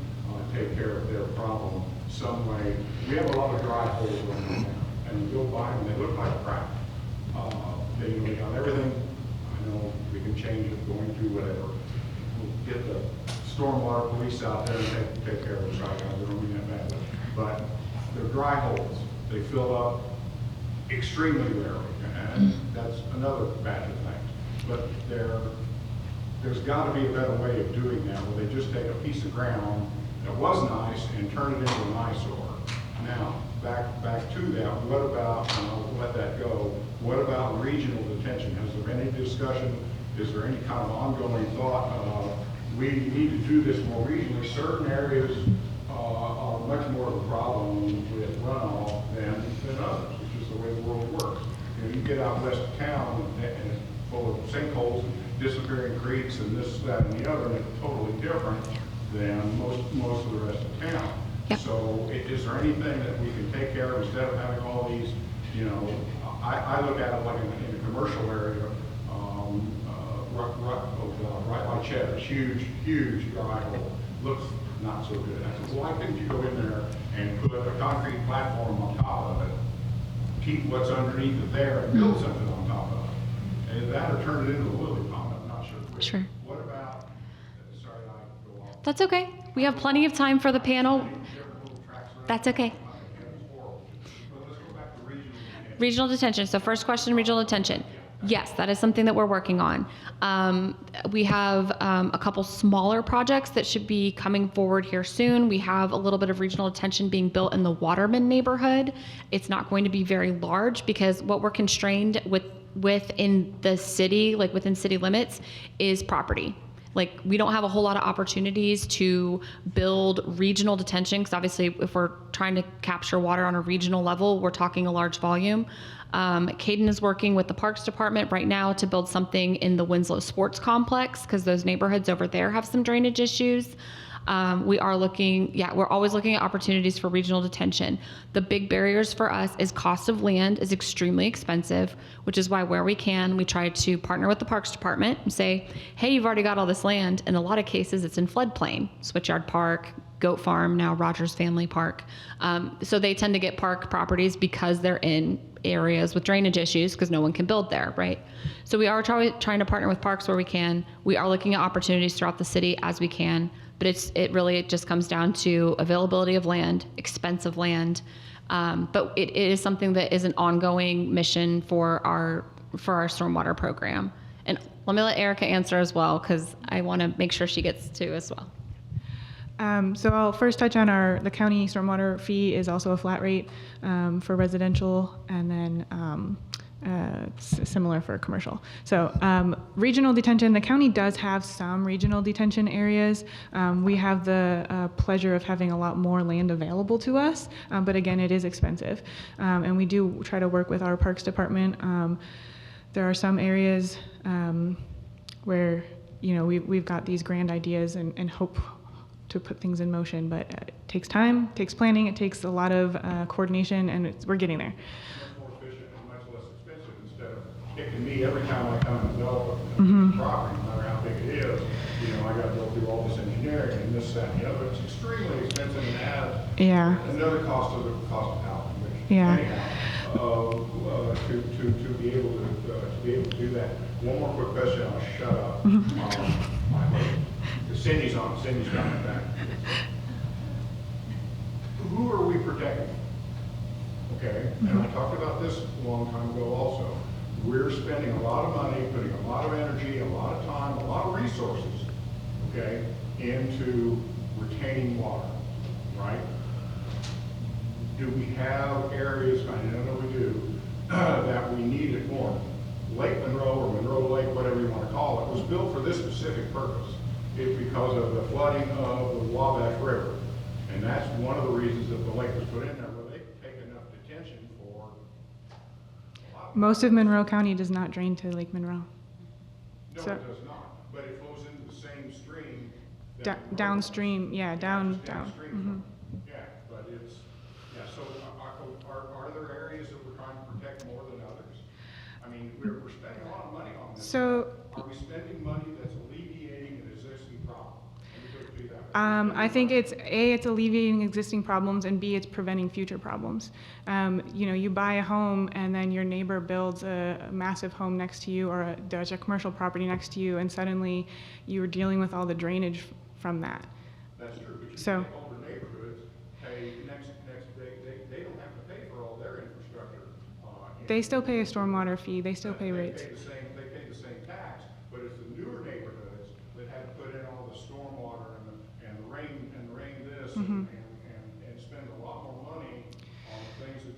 take care of their problem, some way. We have a lot of dry holes around now, and you go by them, they look like crap. They got everything. I know we can change it, going through whatever. We'll get the stormwater police out there and take care of the dry holes. They don't mean that badly, but they're dry holes. They fill up extremely rarely, and that's another batch of things. But there's got to be a better way of doing that, where they just take a piece of ground that was nice and turn it into an eyesore. Now, back to that, what about, and I'll let that go, what about regional detention? Has there been any discussion? Is there any kind of ongoing thought of, we need to do this more regionally? Certain areas are much more of a problem with runoff than others, which is the way the world works. You get out west of town and it's full of sinkholes, disappearing creeks, and this, that, and the other, and it's totally different than most of the rest of town. Yep. So is there anything that we can take care of instead of having all these, I look at it like in a commercial area, right by Cheddar's, huge dry hole, looks not so good. I said, well, why couldn't you go in there and put a concrete platform on top of it, keep what's underneath it there and build something on top of it. And that or turn it into a lily pond, I'm not sure which. Sure. What about, sorry, I go off. That's okay. We have plenty of time for the panel. That's okay. Let's go back to regional detention. Regional detention. So first question, regional detention. Yes, that is something that we're working on. We have a couple smaller projects that should be coming forward here soon. We have a little bit of regional detention being built in the Waterman neighborhood. It's not going to be very large because what we're constrained within the city, like within city limits, is property. Like, we don't have a whole lot of opportunities to build regional detention, because obviously if we're trying to capture water on a regional level, we're talking a large volume. Caden is working with the Parks Department right now to build something in the Winslow Sports Complex, because those neighborhoods over there have some drainage issues. We're always looking at opportunities for regional detention. The big barriers for us is cost of land is extremely expensive, which is why where we can, we try to partner with the Parks Department and say, hey, you've already got all this land. In a lot of cases, it's in floodplain, Switchyard Park, Goat Farm, now Rogers Family Park. So they tend to get park properties because they're in areas with drainage issues because no one can build there, right? So we are trying to partner with parks where we can. We are looking at opportunities throughout the city as we can, but it really just comes down to availability of land, expensive land. But it is something that is an ongoing mission for our stormwater program. And let me let Erica answer as well, because I want to make sure she gets to as well. So I'll first touch on the county stormwater fee is also a flat rate for residential, and then similar for commercial. So regional detention, the county does have some regional detention areas. We have the pleasure of having a lot more land available to us, but again, it is expensive. And we do try to work with our Parks Department. There are some areas where, we've got these grand ideas and hope to put things in motion, but it takes time, it takes planning, it takes a lot of coordination, and we're getting there. Much more efficient and much less expensive instead of kicking me every time I come and develop a property, no matter how big it is. I got to go through all this engineering and this, that, and the other. It's extremely expensive and adds another cost of housing. Which, anyhow, to be able to do that. One more quick question, I'll shut up. Cindy's on. Cindy's coming back. Who are we protecting? Okay, and I talked about this a long time ago also. We're spending a lot of money, putting a lot of energy, a lot of time, a lot of resources, okay, into retaining water, right? Do we have areas, I know we do, that we need it more? Lake Monroe or Monroe Lake, whatever you want to call it, was built for this specific purpose. It's because of the flooding of the Wabash River. And that's one of the reasons that the lake was put in there, where they take enough detention for a lot of. Most of Monroe County does not drain to Lake Monroe. No, it does not, but it flows into the same stream. Downstream, downstream. Mm-hmm. Yeah, but it's, so are there areas that we're trying to protect more than others? I mean, we're spending a lot of money on this. So, are we spending money that's alleviating an existing problem? I think it's alleviating existing problems, and B, it's preventing future problems. You buy a home and then your neighbor builds a massive home next to you, or there's a commercial property next to you, and suddenly you're dealing with all the drainage from that. That's true, but so, you older neighborhoods pay they don't have to pay for all their infrastructure. They still pay a stormwater fee. They still pay rates. They pay the same tax, but it's the newer neighborhoods that had to put in all the stormwater and the rain this and spend a lot more money on things that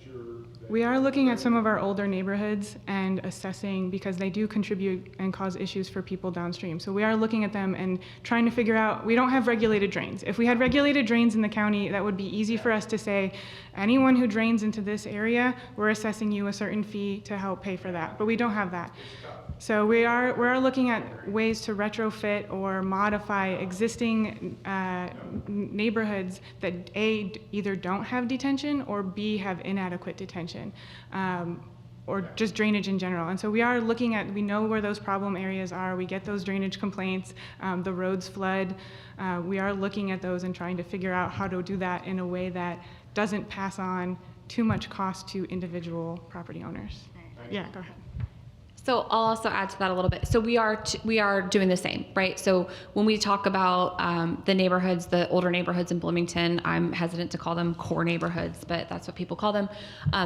we are looking at some of our older neighborhoods and assessing, because they do contribute and cause issues for people downstream. So we are looking at them and trying to figure out, we don't have regulated drains. If we had regulated drains in the county, that would be easy for us to say, anyone who drains into this area, we're assessing you a certain fee to help pay for that. But we don't have that. So we are looking at ways to retrofit or modify existing neighborhoods that A, either don't have detention, or B, have inadequate detention, or just drainage in general. And so we are looking at, we know where those problem areas are, we get those drainage complaints, the roads flood. We are looking at those and trying to figure out how to do that in a way that doesn't pass on too much cost to individual property owners. Yeah, go ahead. So I'll also add to that a little bit. So we are doing the same, right? So when we talk about the neighborhoods, the older neighborhoods in Bloomington, I'm hesitant to call them core neighborhoods, but that's what people call them.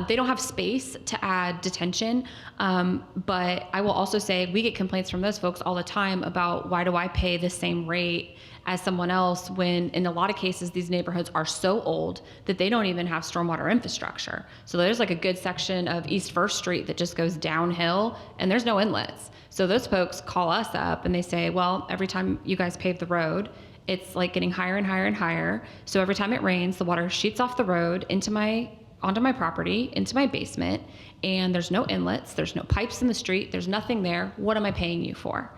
They don't have space to add detention. But I will also say we get complaints from those folks all the time about why do I pay the same rate as someone else when in a lot of cases these neighborhoods are so old that they don't even have stormwater infrastructure. So there's like a good section of East First Street that just goes downhill and there's no inlets. So those folks call us up and they say, well, every time you guys pave the road, it's like getting higher and higher and higher. So every time it rains, the water sheets off the road onto my property, into my basement, and there's no inlets, there's no pipes in the street, there's nothing there. What am I paying you for?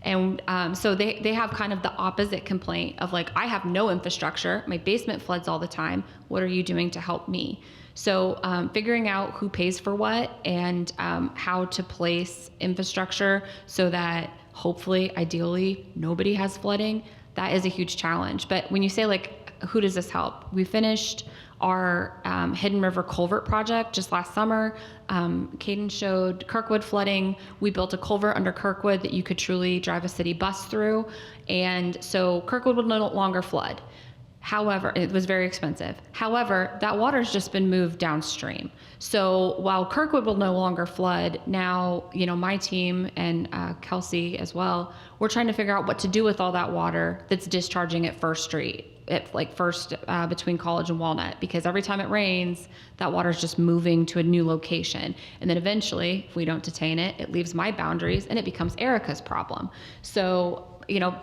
And so they have kind of the opposite complaint of like, I have no infrastructure, my basement floods all the time, what are you doing to help me? So figuring out who pays for what and how to place infrastructure so that hopefully, ideally, nobody has flooding, that is a huge challenge. But when you say like, who does this help? We finished our Hidden River Culvert project just last summer. Caden showed Kirkwood flooding. We built a culvert under Kirkwood that you could truly drive a city bus through. And so Kirkwood would no longer flood. However, it was very expensive. However, that water's just been moved downstream. So while Kirkwood will no longer flood, now, you know, my team and Kelsey as well, we're trying to figure out what to do with all that water that's discharging at First Street. At like First between College and Walnut, because every time it rains, that water is just moving to a new location. And then eventually, if we don't detain it, it leaves my boundaries and it becomes Erica's problem. So, you know,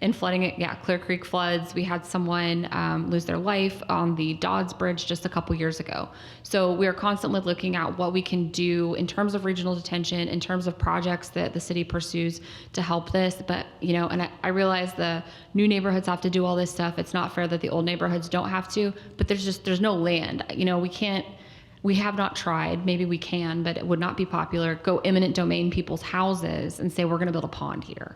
and flooding it, yeah, Clear Creek floods. We had someone lose their life on the Dodds Bridge just a couple years ago. So we are constantly looking at what we can do in terms of regional detention, in terms of projects that the city pursues to help this. But, you know, and I realize the new neighborhoods have to do all this stuff. It's not fair that the old neighborhoods don't have to, but there's no land. You know, we have not tried, maybe we can, but it would not be popular, go eminent domain people's houses and say, we're gonna build a pond here.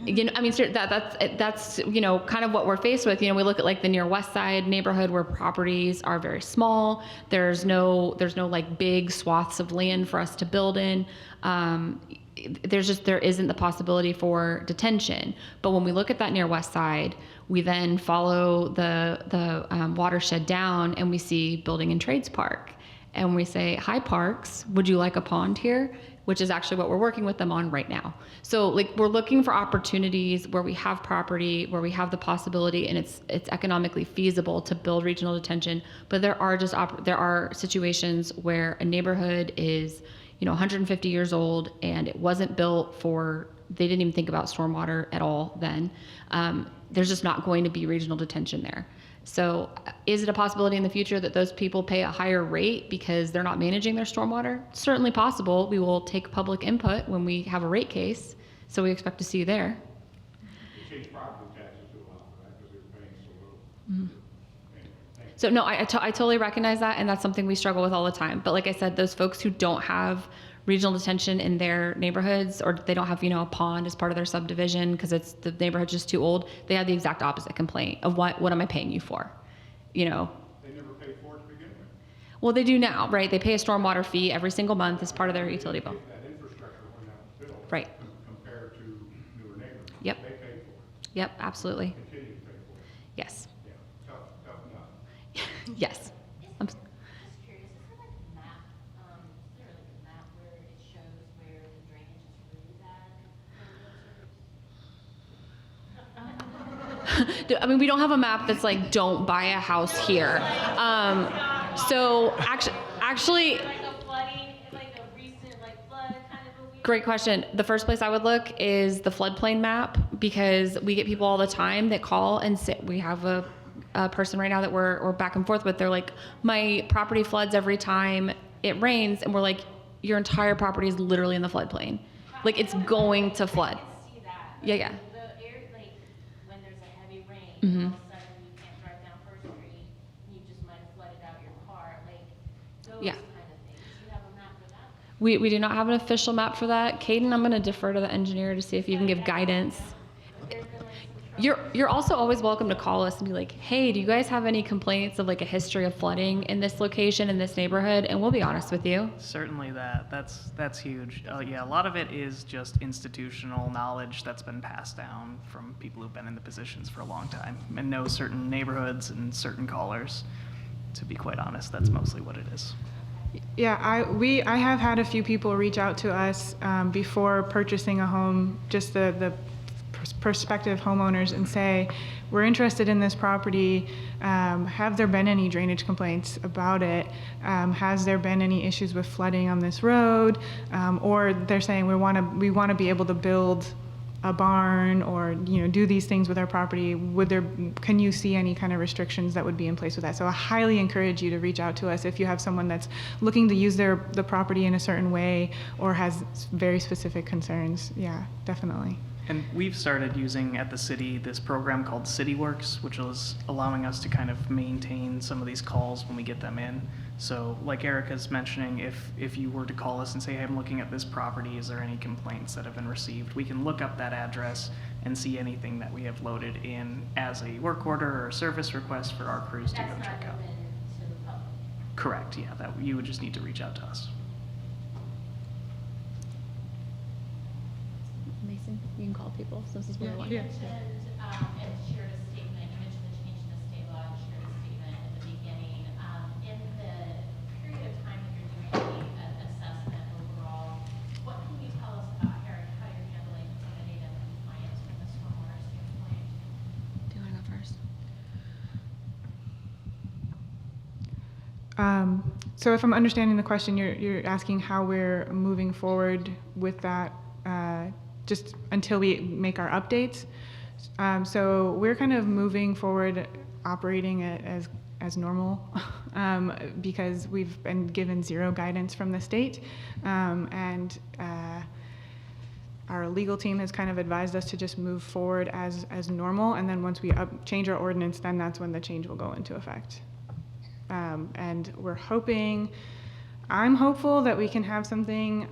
You know, I mean, that's you know, kind of what we're faced with. You know, we look at like the near West Side neighborhood where properties are very small. There's no like big swaths of land for us to build in. There isn't the possibility for detention. But when we look at that near West Side, we then follow the watershed down and we see Building and Trades Park. And we say, hi Parks, would you like a pond here? Which is actually what we're working with them on right now. So like we're looking for opportunities where we have property, where we have the possibility and it's economically feasible to build regional detention. But there are situations where a neighborhood is, you know, 150 years old and it wasn't built they didn't even think about stormwater at all then. There's just not going to be regional detention there. So is it a possibility in the future that those people pay a higher rate because they're not managing their stormwater? Certainly possible. We will take public input when we have a rate case, so we expect to see you there. You change property taxes to allow for that because they're paying so little. Mm-hmm. So no, I totally recognize that, and that's something we struggle with all the time. But like I said, those folks who don't have regional detention in their neighborhoods, or they don't have, you know, a pond as part of their subdivision because the neighborhood's just too old, they have the exact opposite complaint of what am I paying you for? You know. They never paid for it to begin with. Well, they do now, right? They pay a stormwater fee every single month as part of their utility bill. That infrastructure when that was built. Right. Compared to newer neighborhoods. Yep. They paid for it. Yep, absolutely. Continue to pay for it. Yes. Yeah. Tough enough. Yes. I'm Just curious, is there like a map, is there like a map where it shows where the drainage is really bad for realtors? I mean, we don't have a map that's like, don't buy a house here. So actually, Like a flooding, like a recent like flood kind of a weird. great question. The first place I would look is the floodplain map, because we get people all the time that call and say, we have a person right now that we're back and forth with. They're like, my property floods every time it rains, and we're like, your entire property is literally in the floodplain. Like it's going to flood. I can see that. Yeah, yeah. The air, like when there's a heavy rain, Mhm. all of a sudden you can't drive down First Street, and you just might have flooded out your car, like those Yeah. kind of things. Do you have a map for that? We do not have an official map for that. Caden, I'm going to defer to the engineer to see if you can give guidance. There's been like some You're also always welcome to call us and be like, hey, do you guys have any complaints of like a history of flooding in this location, in this neighborhood? And we'll be honest with you. Certainly that's huge. Yeah, a lot of it is just institutional knowledge that's been passed down from people who've been in the positions for a long time and know certain neighborhoods and certain callers. To be quite honest, that's mostly what it is. Yeah, I have had a few people reach out to us before purchasing a home, just the prospective homeowners, and say, we're interested in this property. Have there been any drainage complaints about it? Has there been any issues with flooding on this road? Or they're saying we want to be able to build a barn or do these things with our property. Can you see any kind of restrictions that would be in place with that? So I highly encourage you to reach out to us if you have someone that's looking to use the property in a certain way or has very specific concerns. Yeah, definitely. And we've started using at the city this program called CityWorks, which is allowing us to kind of maintain some of these calls when we get them in. So like Erica's mentioning, if you were to call us and say, hey, I'm looking at this property, is there any complaints that have been received? We can look up that address and see anything that we have loaded in as a work order or a service request for our crews to go check out. That's not open to the public. Correct, yeah, that you would just need to reach out to us. Mason, you can call people. So this is where You mentioned, and shared a statement, you mentioned the change in the state law and shared a statement at the beginning. In the period of time that you're doing the assessment overall, what can you tell us about how you're handling some of the data compliance from the stormwater standpoint? Do you want to go first? So if I'm understanding the question, you're asking how we're moving forward with that just until we make our updates. So we're kind of moving forward, operating it as normal because we've been given zero guidance from the state. And our legal team has kind of advised us to just move forward as normal. And then once we change our ordinance, then that's when the change will go into effect. And I'm hopeful that we can have something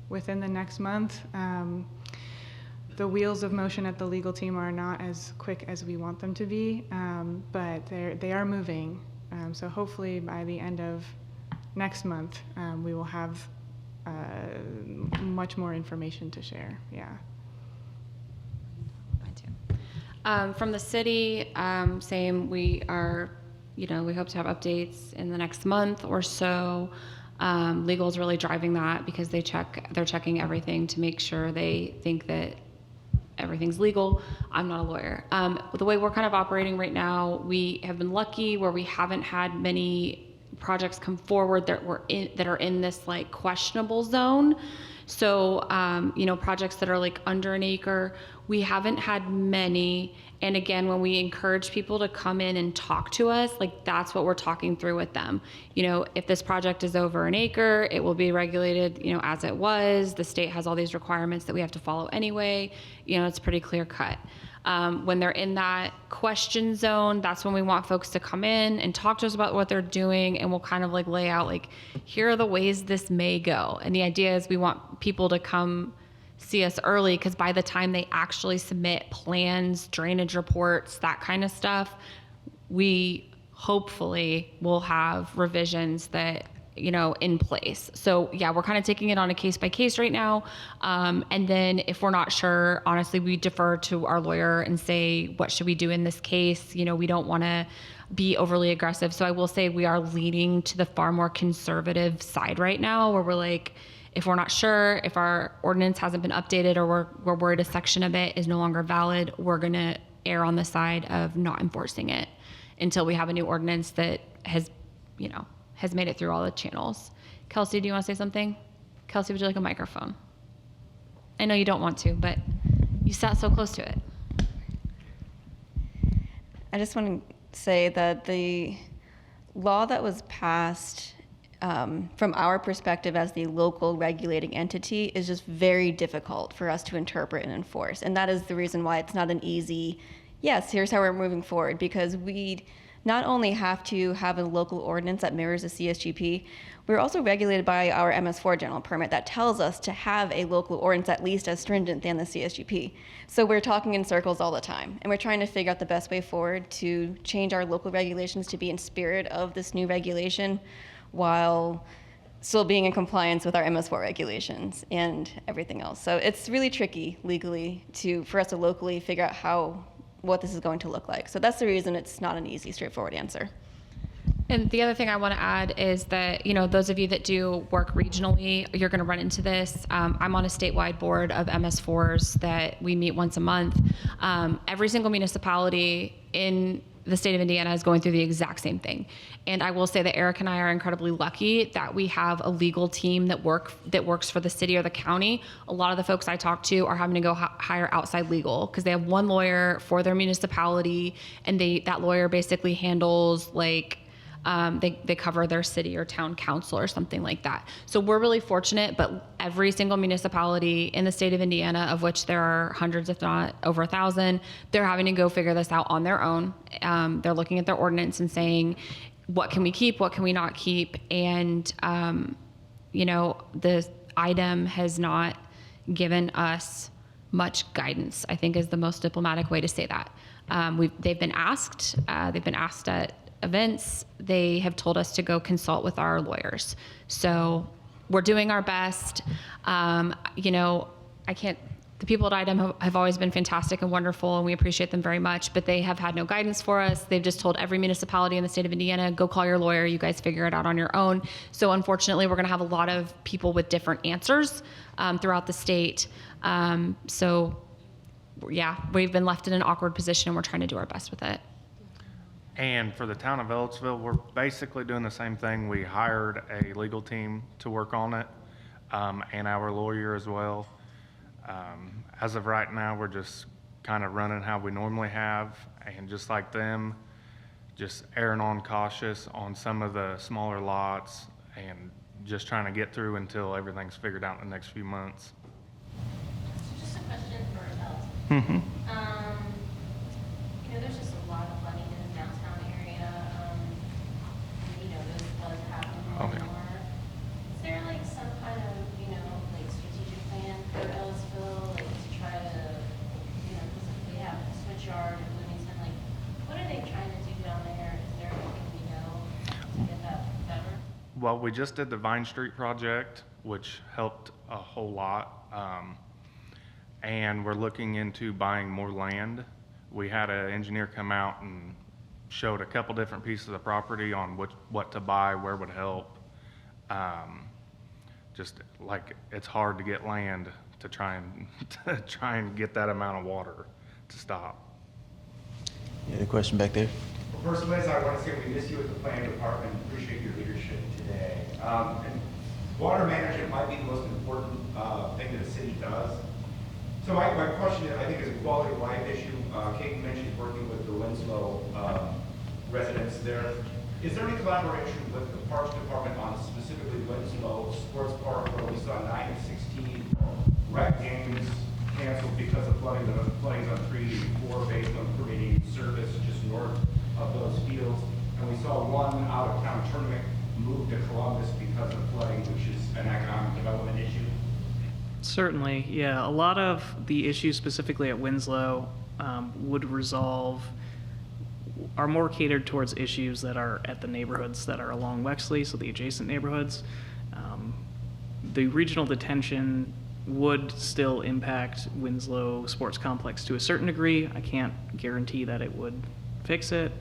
within the next month. The wheels of motion at the legal team are not as quick as we want them to be, but they are moving. So hopefully by the end of next month, we will have much more information to share. Yeah. From the city, same. We are, we hope to have updates in the next month or so. Legal is really driving that because they're checking everything to make sure they think that everything's legal. I'm not a lawyer. The way we're kind of operating right now, we have been lucky where we haven't had many projects come forward that are in this like questionable zone. So, projects that are like under an acre, we haven't had many. And again, when we encourage people to come in and talk to us, like that's what we're talking through with them. If this project is over an acre, it will be regulated, as it was. The state has all these requirements that we have to follow anyway. It's pretty clear cut. When they're in that question zone, that's when we want folks to come in and talk to us about what they're doing, and we'll kind of like lay out like, here are the ways this may go. And the idea is we want people to come see us early, because by the time they actually submit plans, drainage reports, that kind of stuff, we hopefully will have revisions that in place. So yeah, we're kind of taking it on a case by case right now. And then if we're not sure, honestly, we defer to our lawyer and say, what should we do in this case? We don't want to be overly aggressive. So I will say we are leaning to the far more conservative side right now, where we're like, if we're not sure, if our ordinance hasn't been updated, or we're worried a section of it is no longer valid, we're going to err on the side of not enforcing it until we have a new ordinance that has made it through all the channels. Kelsey, do you want to say something? Kelsey, would you like a microphone? I know you don't want to, but you sat so close to it. I just want to say that the law that was passed, from our perspective as the local regulating entity, is just very difficult for us to interpret and enforce. And that is the reason why it's not an easy, yes, here's how we're moving forward, because we not only have to have a local ordinance that mirrors the CSGP, we're also regulated by our MS4 general permit that tells us to have a local ordinance at least as stringent than the CSGP. So we're talking in circles all the time, and we're trying to figure out the best way forward to change our local regulations to be in spirit of this new regulation while still being in compliance with our MS4 regulations and everything else. So it's really tricky legally for us to locally figure out what this is going to look like. So that's the reason it's not an easy, straightforward answer. And the other thing I want to add is that, those of you that do work regionally, you're going to run into this. I'm on a statewide board of MS4s that we meet once a month. Every single municipality in the state of Indiana is going through the exact same thing. And I will say that Eric and I are incredibly lucky that we have a legal team that works for the city or the county. A lot of the folks I talk to are having to go hire outside legal because they have one lawyer for their municipality, and that lawyer basically handles they cover their city or town council or something like that. So we're really fortunate, but every single municipality in the state of Indiana, of which there are hundreds, if not over 1,000, they're having to go figure this out on their own. They're looking at their ordinance and saying, what can we keep? What can we not keep? And, the item has not given us much guidance, I think is the most diplomatic way to say that. They've been asked at events. They have told us to go consult with our lawyers. So we're doing our best. The people at IDEM have always been fantastic and wonderful, and we appreciate them very much, but they have had no guidance for us. They've just told every municipality in the state of Indiana, go call your lawyer, you guys figure it out on your own. So unfortunately, we're gonna have a lot of people with different answers throughout the state. We've been left in an awkward position, and we're trying to do our best with it. And for the town of Ellettsville, we're basically doing the same thing. We hired a legal team to work on it, and our lawyer as well. As of right now, we're just kind of running how we normally have, and just like them, just erring on cautious on some of the smaller lots, and just trying to get through until everything's figured out in the next few months. So just a question for adults. Mm-hmm. There's just a lot of flooding in the downtown area. Those floods happen more and more. Is there some kind of, strategic plan for Ellettsville, to try to, because if we have Switchyard and Bloomington, what are they trying to do down there? Is there anything we know to get that better? Well, we just did the Vine Street project, which helped a whole lot. And we're looking into buying more land. We had an engineer come out and showed a couple different pieces of property on what to buy, where would help. It's hard to get land to try and get that amount of water to stop. You had a question back there? Well, first, Liz, I want to say we miss you at the planning department. Appreciate your leadership today. And water management might be the most important thing that the city does. So my question, I think, is a quality of life issue. Kate mentioned working with the Winslow residents there. Is there any collaboration with the Parks Department on specifically Winslow Sports Park, where we saw 9 of 16 rec games canceled because of flooding? The floodings on 3 and 4 based on permitting service just north of those fields. And we saw one out-of-town tournament move to Columbus because of flooding, which is an economic development issue. Certainly, yeah. A lot of the issues specifically at Winslow are more catered towards issues that are at the neighborhoods that are along Wexley, so the adjacent neighborhoods. The regional detention would still impact Winslow Sports Complex to a certain degree. I can't guarantee that it would fix it.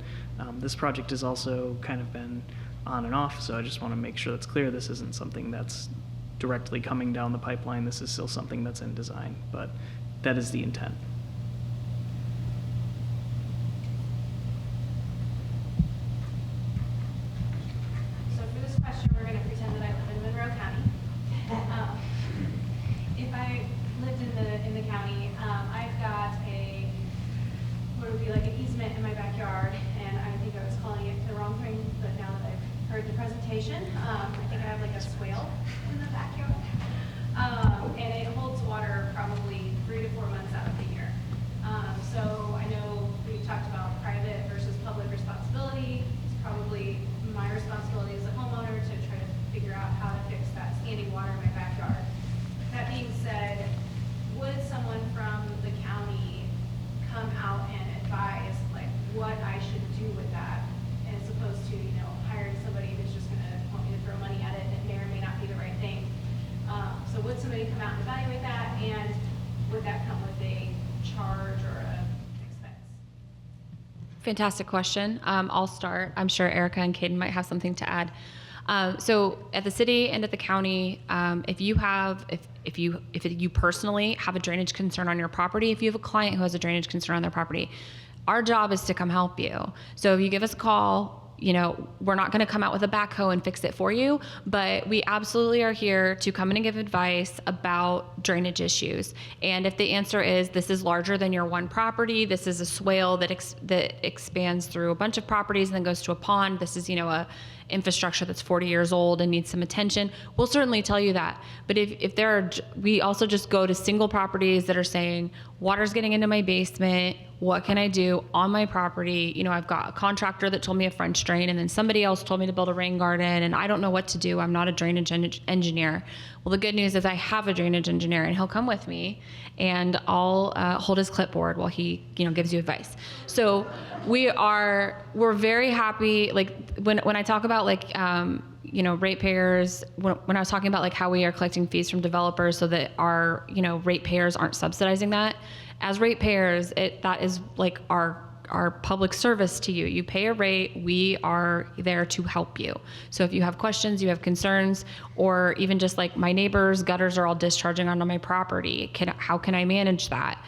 This project has also kind of been on and off, so I just want to make sure that's clear. This isn't something that's directly coming down the pipeline. This is still something that's in design, but that is the intent. So for this question, we're going to pretend that I live in Monroe County. If I lived in the county, I've got what would be like an easement in my backyard, and I think I was calling it the wrong thing, but now that I've heard the presentation, I think I have like a swale in the backyard. And it holds water probably 3 to 4 months out of the year. fix that standing water in my backyard. That being said, would someone from the county come out and advise like what I should do with that, as opposed to, you know, hiring somebody who's just gonna want me to throw money at it and it may or may not be the right thing? So would somebody come out and evaluate that, and would that come with a charge or a expense? Fantastic question. I'll start. I'm sure Erica and Caden might have something to add. So at the city and at the county, if you personally have a drainage concern on your property, if you have a client who has a drainage concern on their property, our job is to come help you. So if you give us a call, you know, we're not going to come out with a backhoe and fix it for you, but we absolutely are here to come in and give advice about drainage issues. And if the answer is this is larger than your one property, this is a swale that expands through a bunch of properties and then goes to a pond, this is, you know, a infrastructure that's 40 years old and needs some attention, we'll certainly tell you that. But if there are, we also just go to single properties that are saying, water's getting into my basement, what can I do on my property? You know, I've got a contractor that told me a French drain, and then somebody else told me to build a rain garden, and I don't know what to do. I'm not a drainage engineer. Well, the good news is I have a drainage engineer, and he'll come with me, and I'll hold his clipboard while he, you know, gives you advice. So we're very happy. Like when I talk about like, you know, ratepayers, when I was talking about like how we are collecting fees from developers so that our, you know, ratepayers aren't subsidizing that. As ratepayers, that is like our public service to you. You pay a rate, we are there to help you. So if you have questions, you have concerns, or even just like my neighbor's gutters are all discharging onto my property, how can I manage that?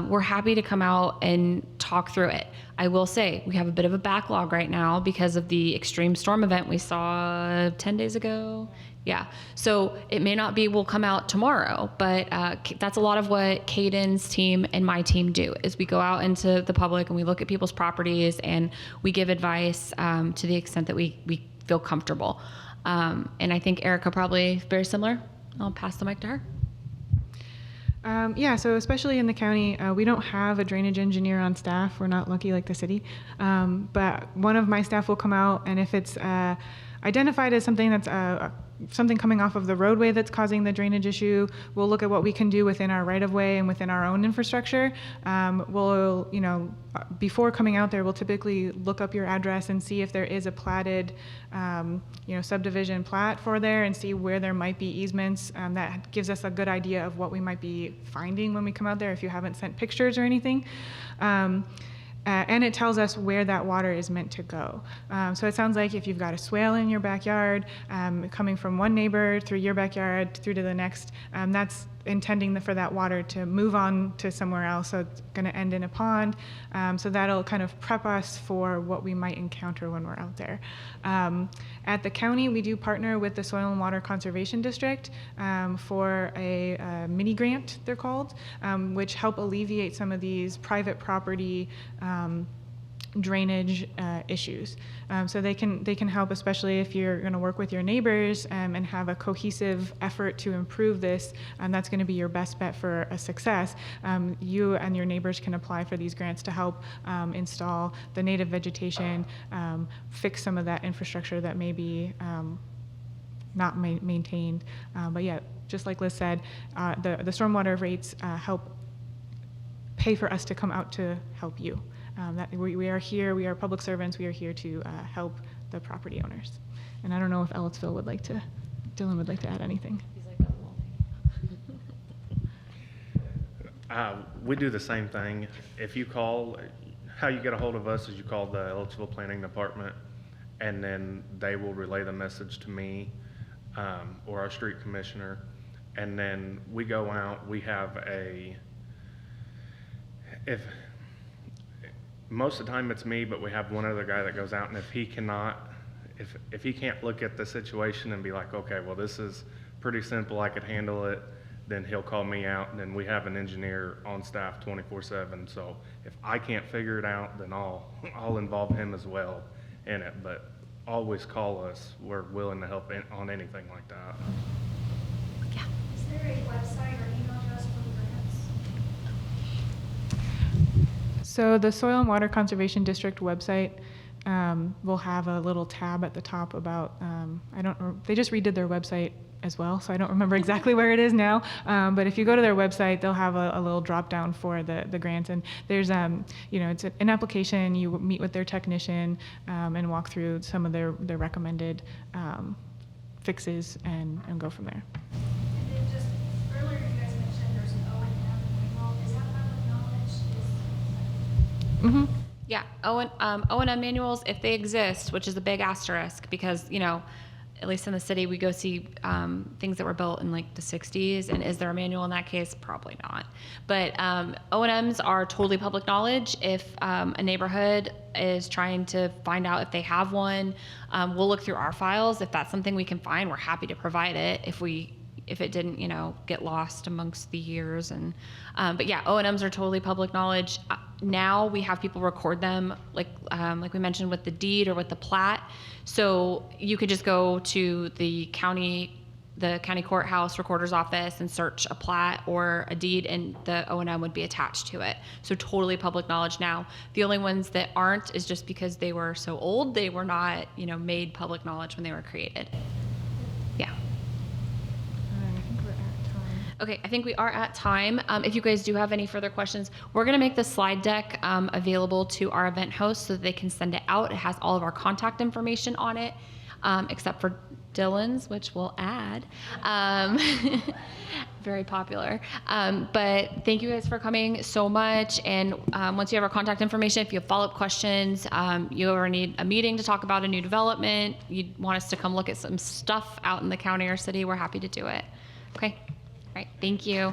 We're happy to come out and talk through it. I will say we have a bit of a backlog right now because of the extreme storm event we saw 10 days ago. Yeah, so it may not be we'll come out tomorrow, but that's a lot of what Caden's team and my team do, is we go out into the public and we look at people's properties and we give advice to the extent that we feel comfortable. And I think Erica probably very similar. I'll pass the mic to her. Yeah, so especially in the county, we don't have a drainage engineer on staff. We're not lucky like the city. But one of my staff will come out, and if it's identified as something that's something coming off of the roadway that's causing the drainage issue, we'll look at what we can do within our right-of-way and within our own infrastructure. We'll, you know, before coming out there, we'll typically look up your address and see if there is a platted, you know, subdivision plat for there, and see where there might be easements. That gives us a good idea of what we might be finding when we come out there, if you haven't sent pictures or anything. And it tells us where that water is meant to go. So it sounds like if you've got a swale in your backyard, coming from one neighbor through your backyard through to the next, that's intending for that water to move on to somewhere else. So it's going to end in a pond. So that'll kind of prep us for what we might encounter when we're out there. At the county, we do partner with the Soil and Water Conservation District for a mini grant, they're called, which help alleviate some of these private property drainage issues. So they can help, especially if you're going to work with your neighbors and have a cohesive effort to improve this, and that's going to be your best bet for a success. You and your neighbors can apply for these grants to help install the native vegetation, fix some of that infrastructure that may be not maintained. But yeah, just like Liz said, the stormwater rates help pay for us to come out to help you. That we are here, we are public servants, we are here to help the property owners. And I don't know if Ellettsville would like to, Dylan would like to add anything. We do the same thing. If you call, how you get a hold of us is you call the Ellettsville Planning Department, and then they will relay the message to me or our street commissioner, and then we go out. We have most of the time it's me, but we have one other guy that goes out, and if he can't look at the situation and be like, okay, well, this is pretty simple, I could handle it, then he'll call me out, and then we have an engineer on staff 24/7. So if I can't figure it out, then I'll involve him as well in it. But always call us. We're willing to help on anything like that. Yeah. Is there a website or email address for the grants? So the Soil and Water Conservation District website will have a little tab at the top about, they just redid their website as well, so I don't remember exactly where it is now. But if you go to their website, they'll have a little drop down for the grants. And there's, it's an application. You meet with their technician and walk through some of their recommended fixes and go from there. And then just earlier you guys mentioned there's an O&M manual. Is that public knowledge? Yeah, O&M manuals, if they exist, which is a big asterisk, because, at least in the city, we go see things that were built in like the 60s, and is there a manual in that case? Probably not. But O&Ms are totally public knowledge. If a neighborhood is trying to find out if they have one, we'll look through our files. If that's something we can find, we're happy to provide it if it didn't, get lost amongst the years. And but yeah, O&Ms are totally public knowledge. Now we have people record them, like we mentioned with the deed or with the plat. So you could just go to the county courthouse recorder's office and search a plat or a deed, and the O&M would be attached to it. So totally public knowledge now. The only ones that aren't is just because they were so old, they were not, made public knowledge when they were created. Yeah. Okay, I think we are at time. If you guys do have any further questions, we're gonna make the slide deck available to our event hosts so that they can send it out. It has all of our contact information on it, except for Dylan's, which we'll add. Very popular. But thank you guys for coming so much. And once you have our contact information, if you have follow-up questions, you ever need a meeting to talk about a new development, you want us to come look at some stuff out in the county or city, we're happy to do it. Okay. All right, thank you.